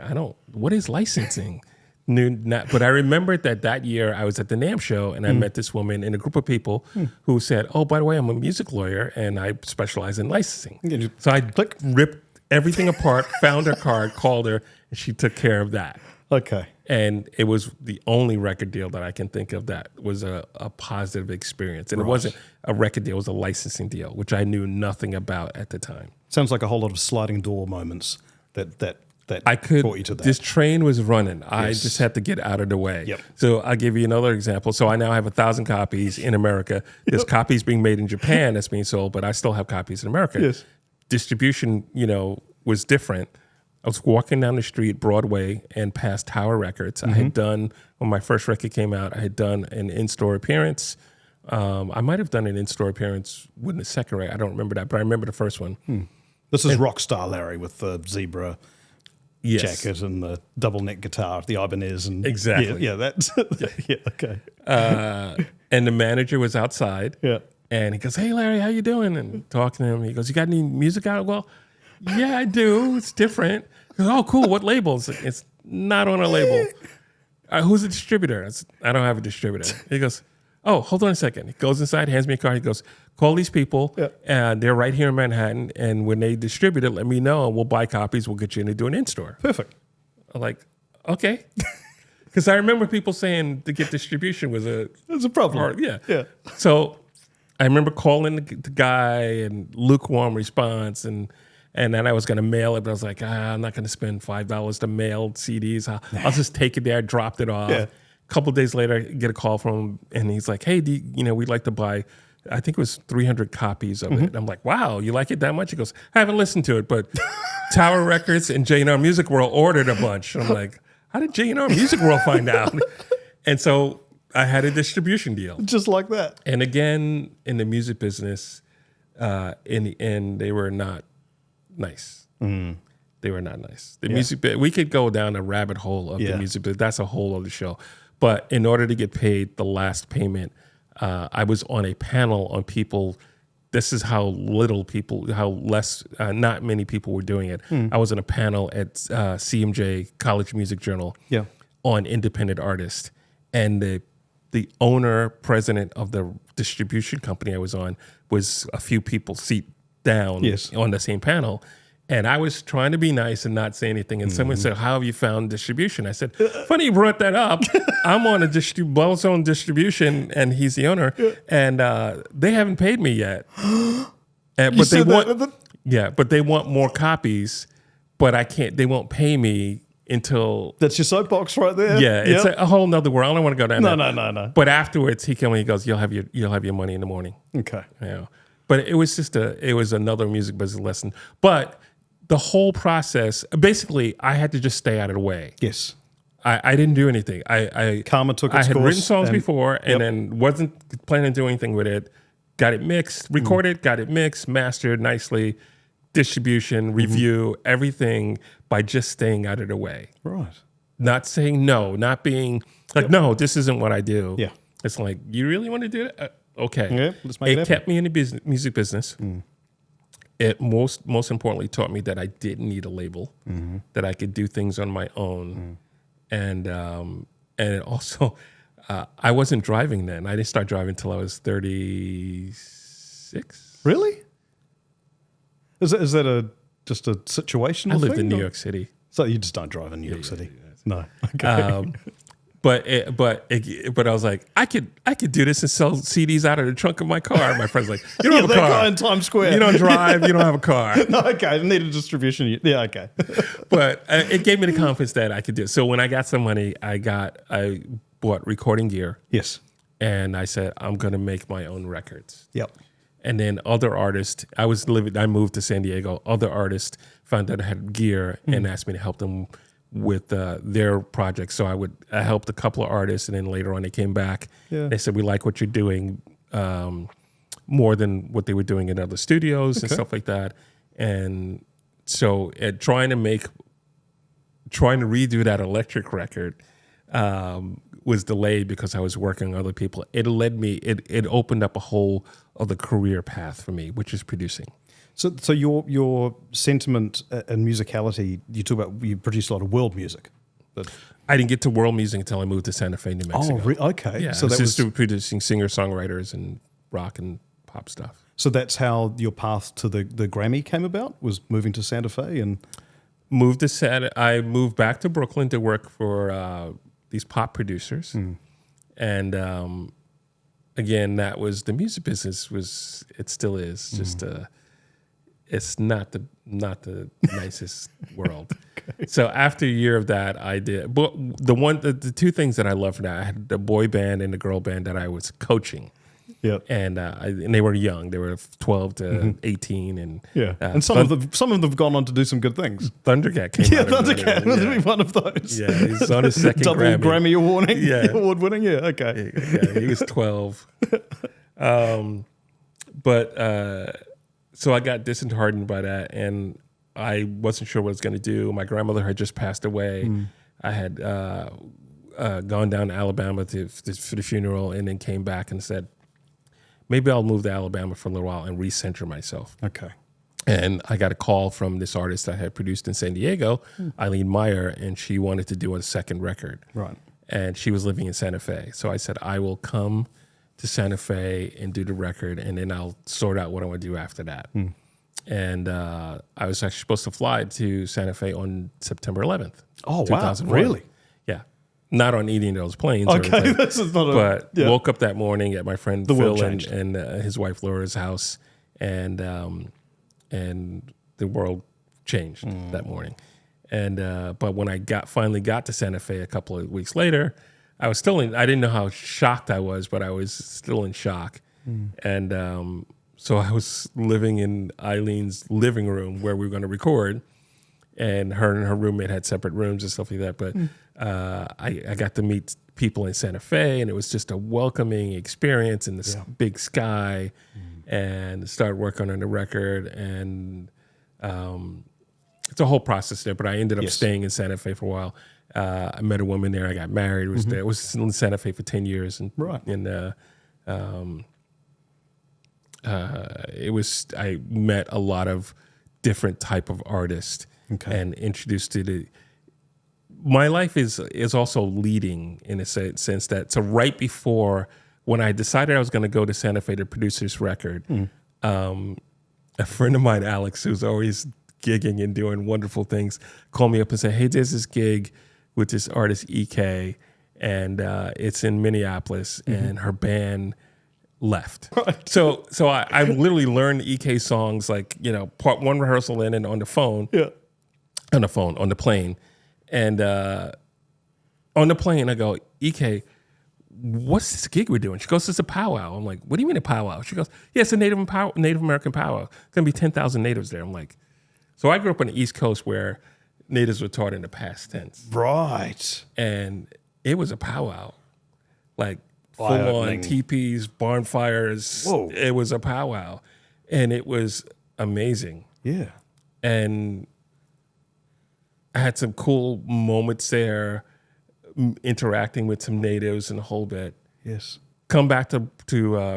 what is licensing? But I remembered that year I was at the NAMM show and I met this woman and a group of people who said, oh, by the way, I'm a music lawyer and I specialize in licensing. So I ripped everything apart, found her card, called her, and she took care of that. Okay. And it was the only record deal that I can think of that was a positive experience. And it wasn't a record deal, it was a licensing deal, which I knew nothing about at the time. Sounds like a whole lot of sliding door moments that that I could. brought you to that? This train was running. I Yes. just had to get out of the way. Yep. So I'll give you another example. So I now have 1,000 copies in America. There's copies being made in Japan that's being sold, but I still have copies in America. Yes. Distribution, was different. I was walking down the street, Broadway, and past Tower Records. I had done, when my first record came out, I had done an in-store appearance. I might have done an in-store appearance with the second record. I don't remember that, but I remember the first one. This is Rockstar Larry with the zebra Yes. jacket and the double neck guitar, the Ibanez, and Exactly. Yeah, that's okay. And the manager was outside. Yeah. And he goes, "Hey, Larry, how you doing?" And talking to him, he goes, "You got any music out?" Well, yeah, I do. It's different. He goes, "Oh, cool. What labels?" It's not on a label. Who's the distributor? I don't have a distributor. He goes, "Oh, hold on a second." He goes inside, hands me a card. He goes, "Call these people, and they're right here in Manhattan. And when they distribute it, let me know, and we'll buy copies. We'll get you in to do an in-store." Perfect. I'm like, okay. Because I remember people saying to get distribution was It's a problem. hard. Yeah. Yeah. So I remember calling the guy and lukewarm response, and then I was going to mail it, but I was like, I'm not going to spend $5 to mail CDs. I'll just take it there. I dropped it off. Yeah. A couple of days later, I get a call from him, and he's like, "Hey, we'd like to buy," I think it was 300 copies of it. I'm like, "Wow, you like it that much?" He goes, "I haven't listened to it, but Tower Records and J&R Music World ordered a bunch." I'm like, "How did J&R Music World find out?" And so I had a distribution deal. Just like that. And again, in the music business, in the end, they were not nice. They were not nice. The music, we could go down a rabbit hole of the music business. That's a whole other show. But in order to get paid the last payment, I was on a panel on people. This is how less, not many people were doing it. I was on a panel at CMJ, College Music Journal, on independent artists. And the owner, president of the distribution company I was on was a few people seat down on the same panel. And I was trying to be nice and not say anything. And someone said, "How have you found distribution?" I said, "Funny you brought that up. I'm on a Bell's own distribution, and he's the owner. And they haven't paid me yet. But they want, but they want more copies. But I can't. They won't pay me until." That's your soapbox right there. Yeah, it's a whole nother world. I don't want to go down there. No. But afterwards, he came and he goes, "You'll have your money in the morning." Okay. But it was just another music business lesson. But the whole process, basically, I had to just stay out of the way. Yes. I didn't do anything. Karma took its I had course written songs and- before, and then wasn't planning on doing anything with it. Got it mixed, recorded, got it mixed, mastered nicely, distribution, review, everything by just staying out of the way. Right. Not saying no, not being like, no, this isn't what I do. Yeah. It's like, you really want to do it? Okay. Yeah, let's make it happen. kept me in the music business. It most importantly taught me that I didn't need a label, that I could do things on my own. And it also, I wasn't driving then. I didn't start driving until I was 36. Really? Is that just a situational I lived thing, in New or- York City. So you just don't drive in New York City? No. Okay. But I was like, I could do this and sell CDs out of the trunk of my car. My friend's like, "You don't have a that car. guy in Times Square. You don't drive. You don't have a car." No, okay. I need a distribution. Yeah, okay. But it gave me the confidence that I could do it. So when I got some money, I bought recording gear, Yes. and I said, I'm going to make my own records. Yep. And then other artists, I moved to San Diego. Other artists found that I had gear and asked me to help them with their projects. So I helped a couple of artists, and then later on they came back. Yeah. They said, "We like what you're doing more than what they were doing in other studios and stuff like that." And so trying to redo that electric record was delayed because I was working on other people. It opened up a whole other career path for me, which is producing. So your sentiment and musicality, you produce a lot of world music. But I didn't get to world music until I moved to Santa Fe, New Mexico. Okay. Yeah, So so that was producing singer-songwriters and rock and pop stuff. so that's how your path to the Grammy came about, was moving to Santa Fe and I moved back to Brooklyn to work for these pop producers, and again, that was the music business. It still is just it's not the nicest world. So after a year of that, I did. But the two things that I loved from that, I had the boy band and the girl band that I was coaching. Yep. And they were young. They were 12 to 18, and and some of them have gone on to do some good things. Thundercat came out. Thundercat was one of those. Yeah, he's on his second double Grammy award winning. Yeah, okay. Yeah, he was 12. So I got disheartened by that, and I wasn't sure what I was going to do. My grandmother had just passed away. I had gone down to Alabama for the funeral, and then came back and said, maybe I'll move to Alabama for a little while and recenter myself. Okay. And I got a call from this artist I had produced in San Diego, Eileen Meyer, and she wanted to do a second record. Right. And she was living in Santa Fe. So I said, I will come to Santa Fe and do the record, and then I'll sort out what I want to do after that. And I was actually supposed to fly to Santa Fe on September 11th. Oh, wow. Really? Yeah. Not on eating those planes. Okay, this is not woke up that morning at my friend Phil and his wife Laura's house, and the world changed that morning. And but when I finally got to Santa Fe a couple of weeks later, I was still I didn't know how shocked I was, but I was still in shock. And so I was living in Eileen's living room where we were going to record, and her roommate had separate rooms and stuff like that. But I got to meet people in Santa Fe, and it was just a welcoming experience in this big sky, and started working on the record. And it's a whole process there, but I ended up staying in Santa Fe for a while. I met a woman there. I got married. Was there. I was in Santa Fe for 10 years, and I met a lot of different type of artists, and introduced to my life is also leading in a sense that, so right before when I decided I was going to go to Santa Fe to produce this record, a friend of mine, Alex, who's always gigging and doing wonderful things, called me up and said, hey, there's this gig with this artist EK, and it's in Minneapolis, and her band left. Right. So I literally learned EK songs, like, part one rehearsal in and on the phone. Yeah. On the plane. And on the plane, I go, EK, what's this gig we're doing? She goes, it's a powwow. I'm like, what do you mean a powwow? She goes, yeah, it's a Native American powwow. It's going to be 10,000 natives there. I'm like, so I grew up on the East Coast where natives were taught in the past tense. Right. And it was a powwow. Like, full-on teepees, bonfires. Whoa. It was a powwow. And it was amazing. Yeah. And I had some cool moments there, interacting with some natives and the whole bit. Yes. Come back to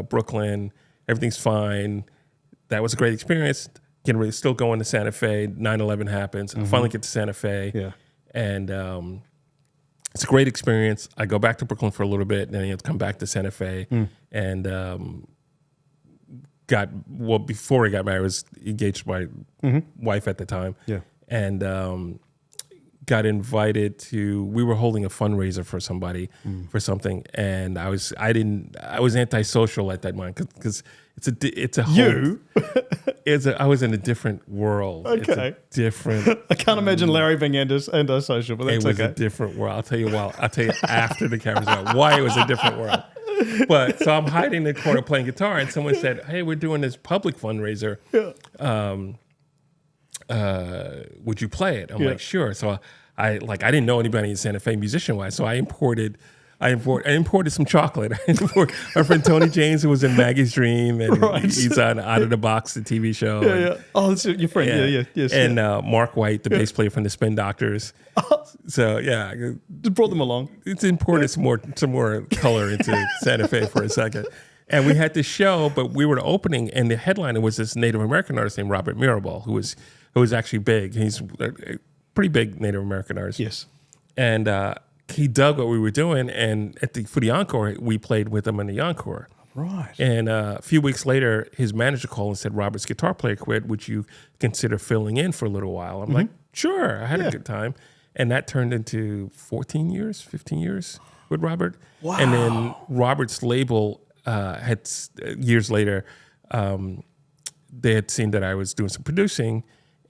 Brooklyn. Everything's fine. That was a great experience. Still going to Santa Fe. 9/11 happens. I finally get to Santa Fe. Yeah. And it's a great experience. I go back to Brooklyn for a little bit, and then I have to come back to Santa Fe. And before I got married, I was engaged to my wife at the time. Yeah. And got invited to, we were holding a fundraiser for somebody for something, and I was antisocial at that moment because it's a whole, I was in a different world. Okay. It's a different. I can't imagine Larry being antisocial, but that's it was a different world. I'll tell you after the camera's out why it was a different world. But so I'm hiding in the corner playing guitar, and someone said, "Hey, we're doing this public fundraiser. Would you play it?" I'm like, "Sure." So I didn't know anybody in Santa Fe musician wise, so I imported some chocolate. Our friend Tony James, who was in Maggie's Dream, and he's on Out of the Box, the TV show. Yeah. Oh, that's your friend. Yes. And Mark White, the bass player from the Spin Doctors. So just brought them along. It's imported some more color into Santa Fe for a second. And we had this show, but we were opening, and the headliner was this Native American artist named Robert Mirabal, who was actually big. He's a pretty big Native American artist. Yes. And he dug what we were doing, and for the encore, we played with him in the encore. Right. And a few weeks later, his manager called and said, Robert's guitar player quit. Would you consider filling in for a little while? I'm like, sure. I had a good time. And that turned into 15 years with Robert. Wow. And then Robert's label years later, they had seen that I was doing some producing,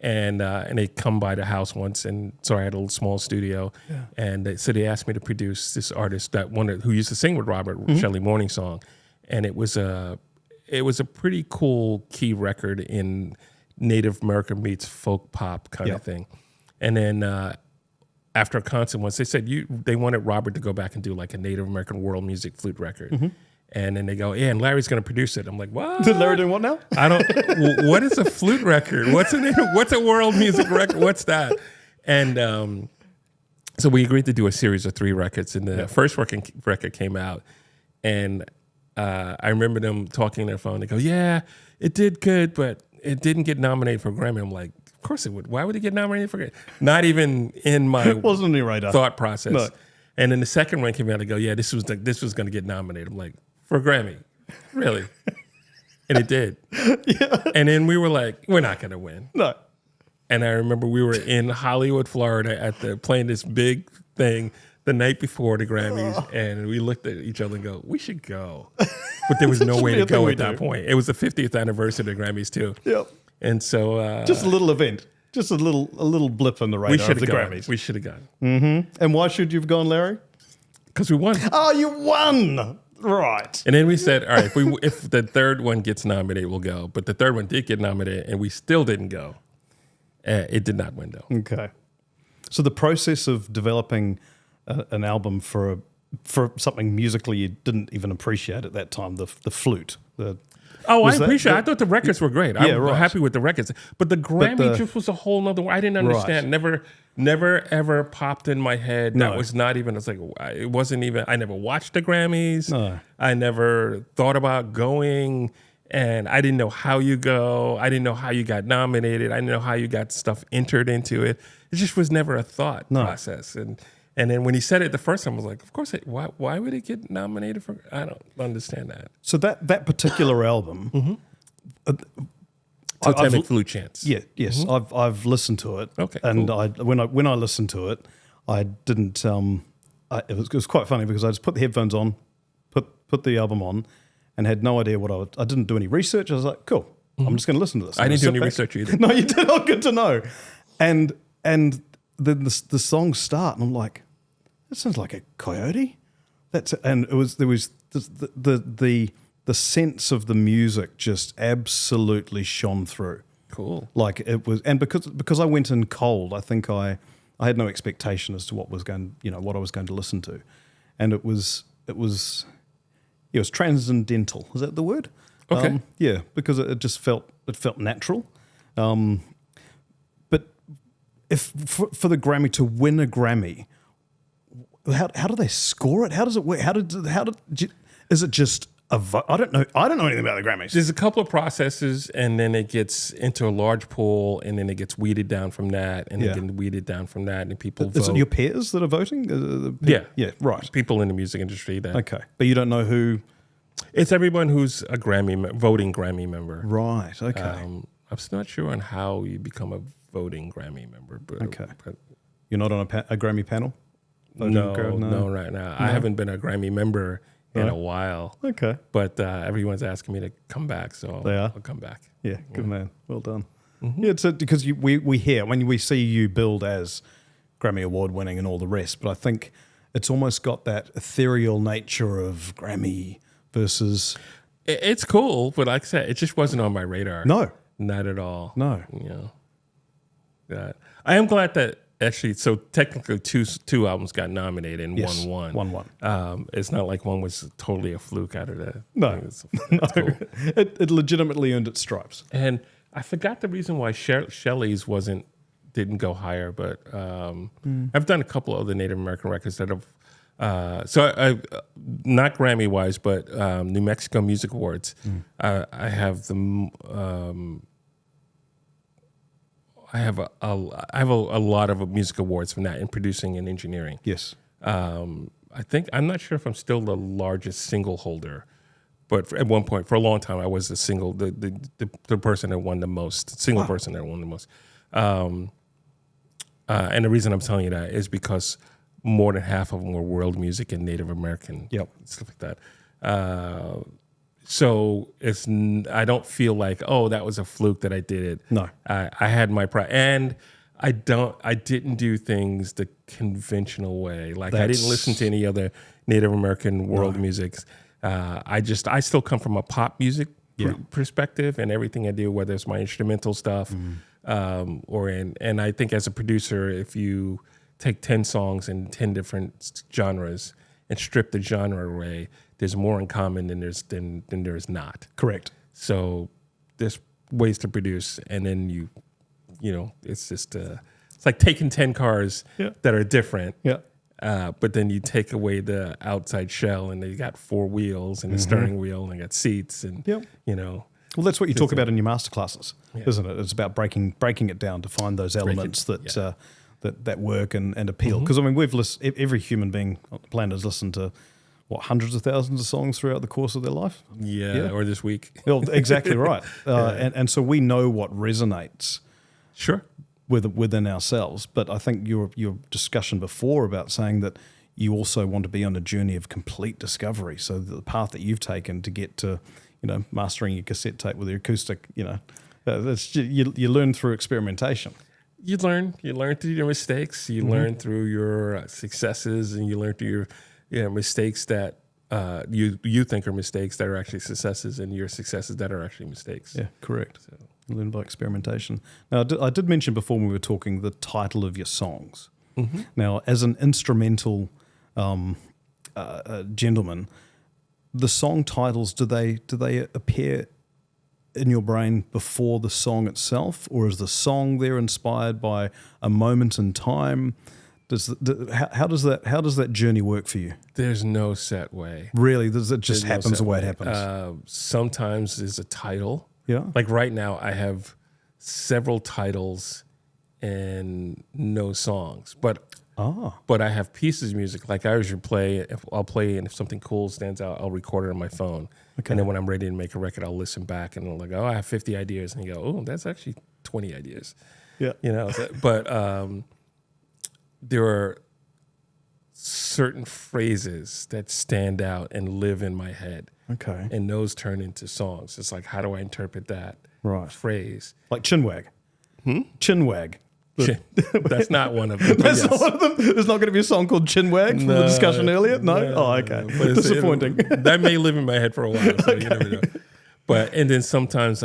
and they come by the house once, and so I had a little small studio, and so they asked me to produce this artist who used to sing with Robert, Shelley Morning Song, and it was a pretty cool key record in Native American meets folk pop kind of thing, and then. After a concert once, they said they wanted Robert to go back and do like a Native American world music flute record. And then they go, yeah, and Larry's going to produce it. I'm like, what? Did Larry do what now? I don't, what is a flute record? What's a world music record? What's that? And so we agreed to do a series of 3 records. And the first record came out. And I remember them talking on their phone. They go, yeah, it did good, but it didn't get nominated for a Grammy. I'm like, of course it would. Why would it get nominated for Grammy? Not even in my wasn't on your radar. thought process. No. And then the second one came out. I go, yeah, this was going to get nominated. I'm like, for a Grammy, really? And it did. And then we were like, we're not going to win. No. And I remember we were in Hollywood, Florida, playing this big thing the night before the Grammys, and we looked at each other and go, we should go. But there was no way to go at that point. It was the 50th anniversary of the Grammys too. Yep. And so just a little event, just a little blip on the radar of the Grammys. We should have gone. And why should you have gone, Larry? Because we won. Oh, you won! Right. And then we said, all right, if the third one gets nominated, we'll go. But the third one did get nominated, and we still didn't go. It did not win, though. Okay. So the process of developing an album for something musically you didn't even appreciate at that time, the flute. I appreciate it. I thought the records were great. I'm right. happy with the records. But the Grammy just was a whole nother. I didn't understand. Right. Never ever popped in my head. No. That was not even. It's like it wasn't even. I never watched the Grammys. No. I never thought about going, and I didn't know how you go. I didn't know how you got nominated. I didn't know how you got stuff entered into it. It just was never a thought process. And then when he said it the first time, I was like, of course, why would it get nominated for? I don't understand that. So that particular album, Totemic Flute Chants. Yeah, yes, I've listened to it. Okay, and cool. when I listened to it, I didn't. It was quite funny because I just put the headphones on, put the album on, and had no idea what I didn't do any research. I was like, cool, I'm just going to listen to this. I didn't do any research either. No, you did. Oh, good to know. And then the songs start, and I'm like, that sounds like a coyote. There was the sense of the music just absolutely shone through. Cool. Like it was, and because I went in cold, I think I had no expectation as to what I was going to listen to, and it was transcendental. Is that the word? Okay. Yeah, because it just felt natural. But if for the Grammy to win a Grammy, how do they score it? How does it work? Is it just a vote? I don't know anything about the Grammys. There's a couple of processes, and then it gets into a large pool, and then it gets weeded down from that, and it gets weeded down from that, and people vote. Is it your peers that are voting? Yeah, right. People in the music industry that. Okay, but you don't know who. It's everyone who's a voting Grammy member. Right. Okay. I'm still not sure on how you become a voting Grammy member. But, okay. But you're not on a Grammy panel? No, right now. I haven't been a Grammy member in a while. Okay. But everyone's asking me to come back, so I'll come back. Yeah, good man. Well done. Mm-hmm. Yeah, it's because we hear, when we see you build as Grammy Award winning and all the rest, but I think it's almost got that ethereal nature of Grammy versus... It's cool, but like I said, it just wasn't on my radar. No. Not at all. No. I am glad that actually, so technically two albums got nominated and one won. It's not like one was totally a fluke out of the... No. That's cool. It legitimately earned its stripes. And I forgot the reason why Shelley's didn't go higher, but I've done a couple of other Native American records that have... I not Grammy wise, but New Mexico Music Awards. I have I have a lot of music awards from that in producing and engineering. Yes. I'm not sure if I'm still the largest single holder, but at one point, for a long time, I was the person that won the most, person that won the most. And the reason I'm telling you that is because more than half of them were world music and Native American stuff like that. So I don't feel like, oh, that was a fluke that I did it. No. I had my pride, and I didn't do things the conventional way. Like I didn't listen to any other Native American world musics. I still come from a pop music perspective, and everything I do, whether it's my instrumental stuff, and I think as a producer, if you take 10 songs in 10 different genres and strip the genre away, there's more in common than there's not. Correct. So there's ways to produce, and then you know, it's just it's like taking 10 cars that are different. Yeah. But then you take away the outside shell, and they got 4 wheels and a steering wheel, and they got seats, and you know. Well, that's what you talk about in your masterclasses, isn't it? It's about breaking it down to find those elements that work and appeal. Because I mean, every human being on the planet has listened to hundreds of thousands of songs throughout the course of their life. Yeah. Or this week. Well, exactly right. And so we know what resonates. Sure. Within ourselves. But I think your discussion before about saying that you also want to be on a journey of complete discovery. So the path that you've taken to get to, you know, mastering your cassette tape with your acoustic, you know, you learn through experimentation. You learn through your mistakes. You learn through your successes, and you learn through your mistakes that you think are mistakes that are actually successes, and your successes that are actually mistakes. Yeah, correct. So. Learn by experimentation. Now, I did mention before when we were talking the title of your songs. Now, as an instrumental gentleman, the song titles, do they appear in your brain before the song itself, or is the song there inspired by a moment in time? How does that journey work for you? There's no set way. Really, it just happens the way it happens. Sometimes there's a title. Yeah. Like right now, I have several titles and no songs, but I have pieces of music. Like I usually play. I'll play, and if something cool stands out, I'll record it on my phone. Okay. And then when I'm ready to make a record, I'll listen back, and I'm like, oh, I have 50 ideas, and you go, oh, that's actually 20 ideas. Yeah. You know, but there are certain phrases that stand out and live in my head. Okay. And those turn into songs. It's like, how do I interpret that phrase? Like chinwag. Chinwag. That's not one of them. That's not one of them. There's not going to be a song called Chinwag from the discussion earlier? No? Oh, okay. Disappointing. That may live in my head for a while. So you never know. And then sometimes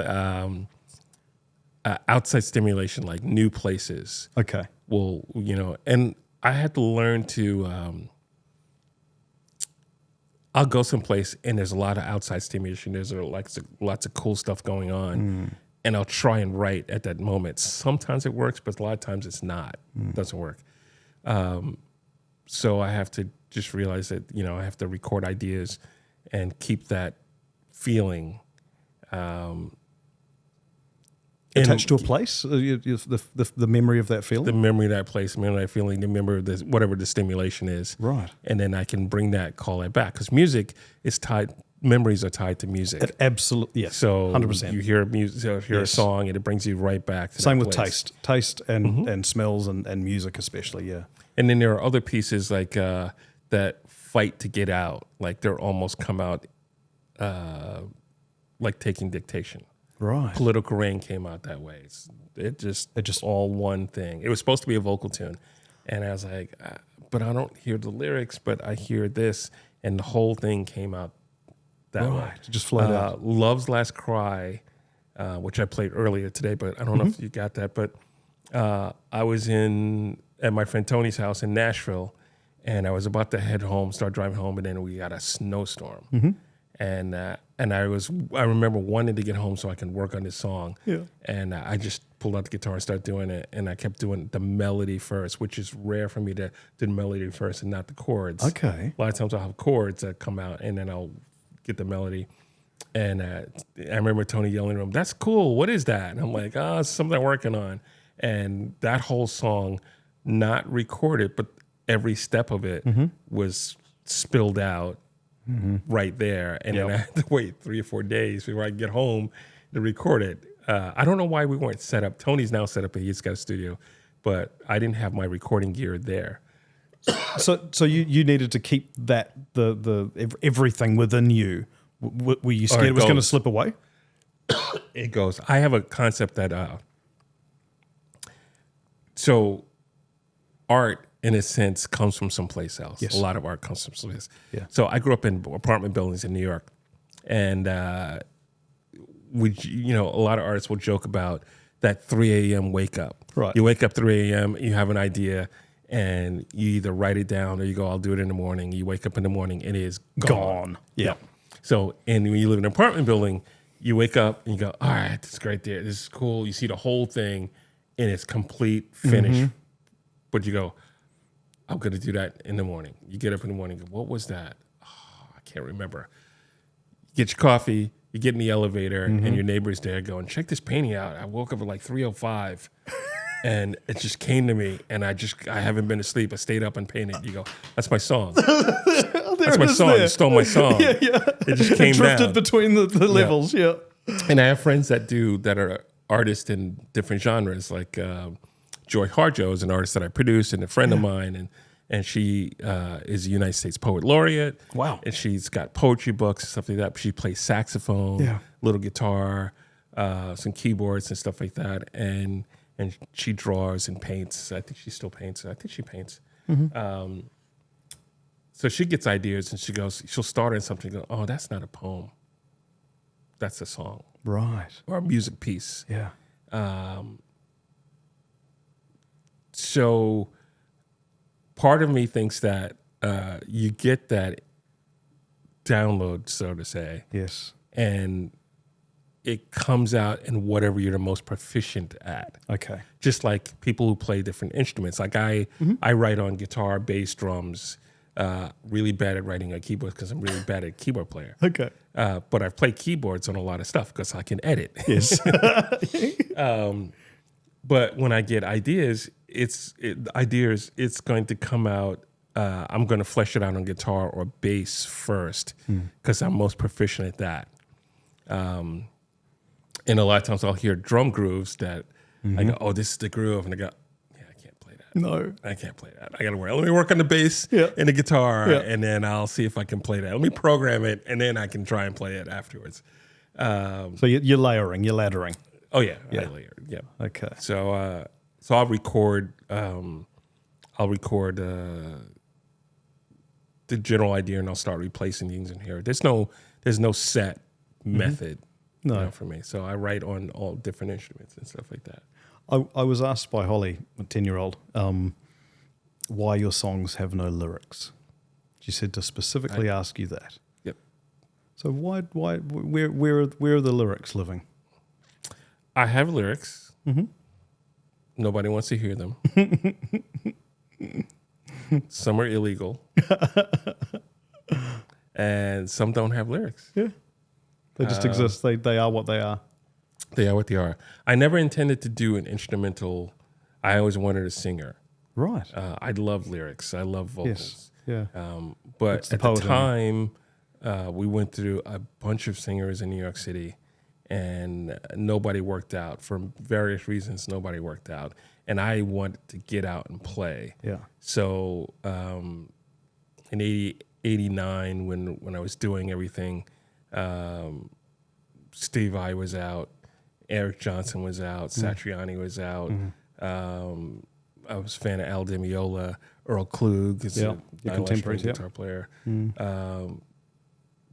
outside stimulation, like new places. Okay. Will, you know, and I had to learn to... I'll go someplace and there's a lot of outside stimulation. There's lots of cool stuff going on, and I'll try and write at that moment. Sometimes it works, but a lot of times it's not. It doesn't work. So I have to just realize that, you know, I have to record ideas and keep that feeling attached to a place, the memory of that feeling, the memory of that place, the memory of that feeling, the memory of this, whatever the stimulation is, right? And then I can bring that, call it back, because music is tied. Memories are tied to music. Absolutely, yes. So 100%. You hear music, a song, and it brings you right back to same that with place. taste and smells and music especially, yeah. And then there are other pieces like that fight to get out, like they're almost come out like taking dictation. Right. Political Rain came out that way. It just all one thing. It was supposed to be a vocal tune. And I was like, but I don't hear the lyrics, but I hear this. And the whole thing came out that way. It just flowed out. Love's Last Cry, which I played earlier today, but I don't know if you got that. But I was at my friend Tony's house in Nashville, and I was about to head home, start driving home, and then we got a snowstorm. And I remember wanting to get home so I can work on this song. Yeah. And I just pulled out the guitar and started doing it. And I kept doing the melody first, which is rare for me to do the melody first and not the chords. Okay. A lot of times I'll have chords that come out and then I'll get the melody. And I remember Tony yelling at him, "That's cool. What is that?" And I'm like, it's something I'm working on. And that whole song, not recorded, but every step of it was spilled out. Right there, and then I had to wait 3 or 4 days before I get home to record it. I don't know why we weren't set up. Tony's now set up, and he's got a studio, but I didn't have my recording gear there. So you needed to keep that the everything within you Were you scared it was going to slip away? It goes. I have a concept that so art, in a sense, comes from someplace else. Yes. A lot of art comes from someplace. Yeah. So I grew up in apartment buildings in New York, and a lot of artists will joke about that 3 a.m. wake up. Right. You wake up 3 a.m., you have an idea, and you either write it down or you go, I'll do it in the morning. You wake up in the morning, it is gone. Yeah. So, and when you live in an apartment building, you wake up and you go, all right, this is great there. This is cool. You see the whole thing in its complete finish. But you go, I'm going to do that in the morning. You get up in the morning and go, what was that? Oh, I can't remember. You get your coffee, you get in the elevator, and your neighbor's there going, check this painting out. I woke up at like 3:05. And it just came to me, and I haven't been asleep. I stayed up and painted. You go, that's my song. That's my song. You stole my song. Yeah. It just came drifted down. between the levels, yeah. And I have friends that are artists in different genres, like Joy Harjo is an artist that I produce, and a friend of mine, and she is a United States Poet Laureate. Wow. And she's got poetry books and stuff like that. She plays saxophone, little guitar, some keyboards and stuff like that. And she draws and paints. I think she still paints. I think she paints. So she gets ideas and she'll start in something and go, oh, that's not a poem. That's a song. Right. Or a music piece. Yeah. So part of me thinks that you get that download, so to say. Yes. And it comes out in whatever you're the most proficient at. Okay. Just like people who play different instruments. Like I write on guitar, bass, drums, really bad at writing on keyboards because I'm really bad at keyboard player. Okay. But I've played keyboards on a lot of stuff because I can edit. Yes. But when I get ideas, it's going to come out. I'm going to flesh it out on guitar or bass first because I'm most proficient at that. And a lot of times I'll hear drum grooves that I go, oh, this is the groove. And I go, yeah, I can't play that. No. I can't play that. I got to work. Let me work on the bass and the guitar, and then I'll see if I can play that. Let me program it, and then I can try and play it afterwards. So you're layering, you're laddering. Oh, yeah. I layer. Yeah. Okay. So I'll record the general idea, and I'll start replacing things in here. There's no set method. No. For me. So I write on all different instruments and stuff like that. I was asked by Holly, a 10-year-old, why your songs have no lyrics. She said to specifically ask you that. Yep. So where are the lyrics living? I have lyrics. Nobody wants to hear them. Some are illegal. And some don't have lyrics. Yeah. They just exist. They are what they are. They are what they are. I never intended to do an instrumental. I always wanted a singer. Right. I love lyrics. I love vocals. Yes. Yeah. But at the time, we went through a bunch of singers in New York City, and nobody worked out. For various reasons, nobody worked out. And I wanted to get out and play. Yeah. So in 89, when I was doing everything, Steve Vai was out, Eric Johnson was out, Satriani was out. I was a fan of Al Di Meola, Earl Klug, a contemporary guitar player.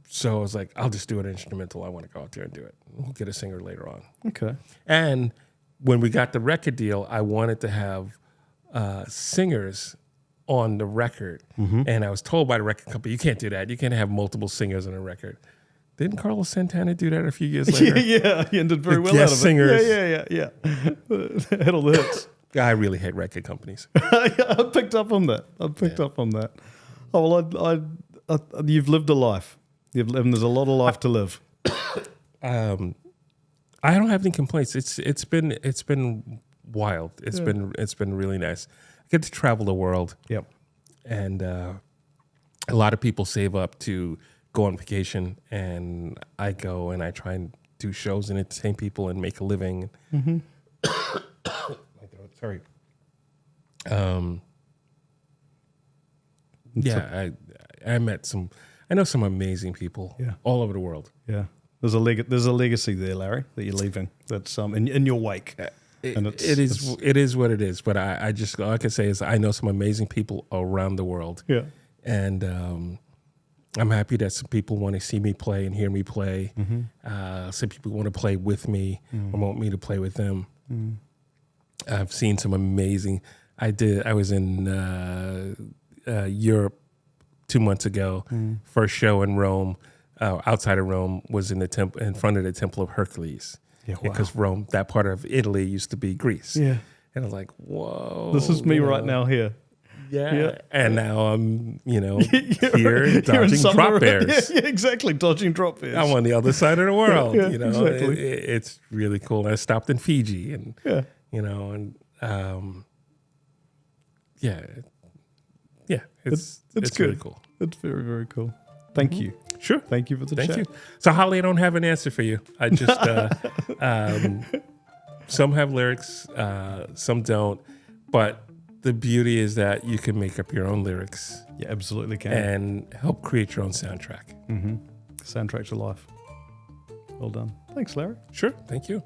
So I was like, I'll just do an instrumental. I want to go out there and do it. We'll get a singer later on. Okay. And when we got the record deal, I wanted to have singers on the record. And I was told by the record company, you can't do that. You can't have multiple singers on a record. Didn't Carlos Santana do that a few years later? Yeah, he ended very well out of it. Singers. Yeah. Had all the hits. I really hate record companies. I picked up on that. Oh, well, you've lived a life. And there's a lot of life to live. I don't have any complaints. It's been wild. It's been really nice. I get to travel the world. Yep. And a lot of people save up to go on vacation, and I go and I try and do shows and entertain people and make a living. Sorry. I met some. I know some amazing people all over the world. Yeah. There's a legacy there, Larry, that you're leaving. That's in your wake. It is what it is. But I just, all I can say is I know some amazing people around the world. Yeah. And I'm happy that some people want to see me play and hear me play. Some people want to play with me or want me to play with them. I've seen some amazing. I was in Europe 2 months ago. First show in Rome, outside of Rome, was in front of the Temple of Hercules. Yeah, wow. Because Rome, that part of Italy, used to be Greece. Yeah, and I was like, whoa, this is me right now here. Yeah. And now I'm, here dodging drop bears. Yeah, exactly, dodging drop bears. I'm on the other side of the world. Exactly. It's really cool. And I stopped in Fiji, and it's good. really cool. It's very, very cool. Thank you. Sure. Thank you for the chat. Thank you. So, Holly, I don't have an answer for you. I just, some have lyrics, some don't. But the beauty is that you can make up your own lyrics. You absolutely can. And help create your own soundtrack. Soundtrack to life. Well done. Thanks, Larry. Sure. Thank you.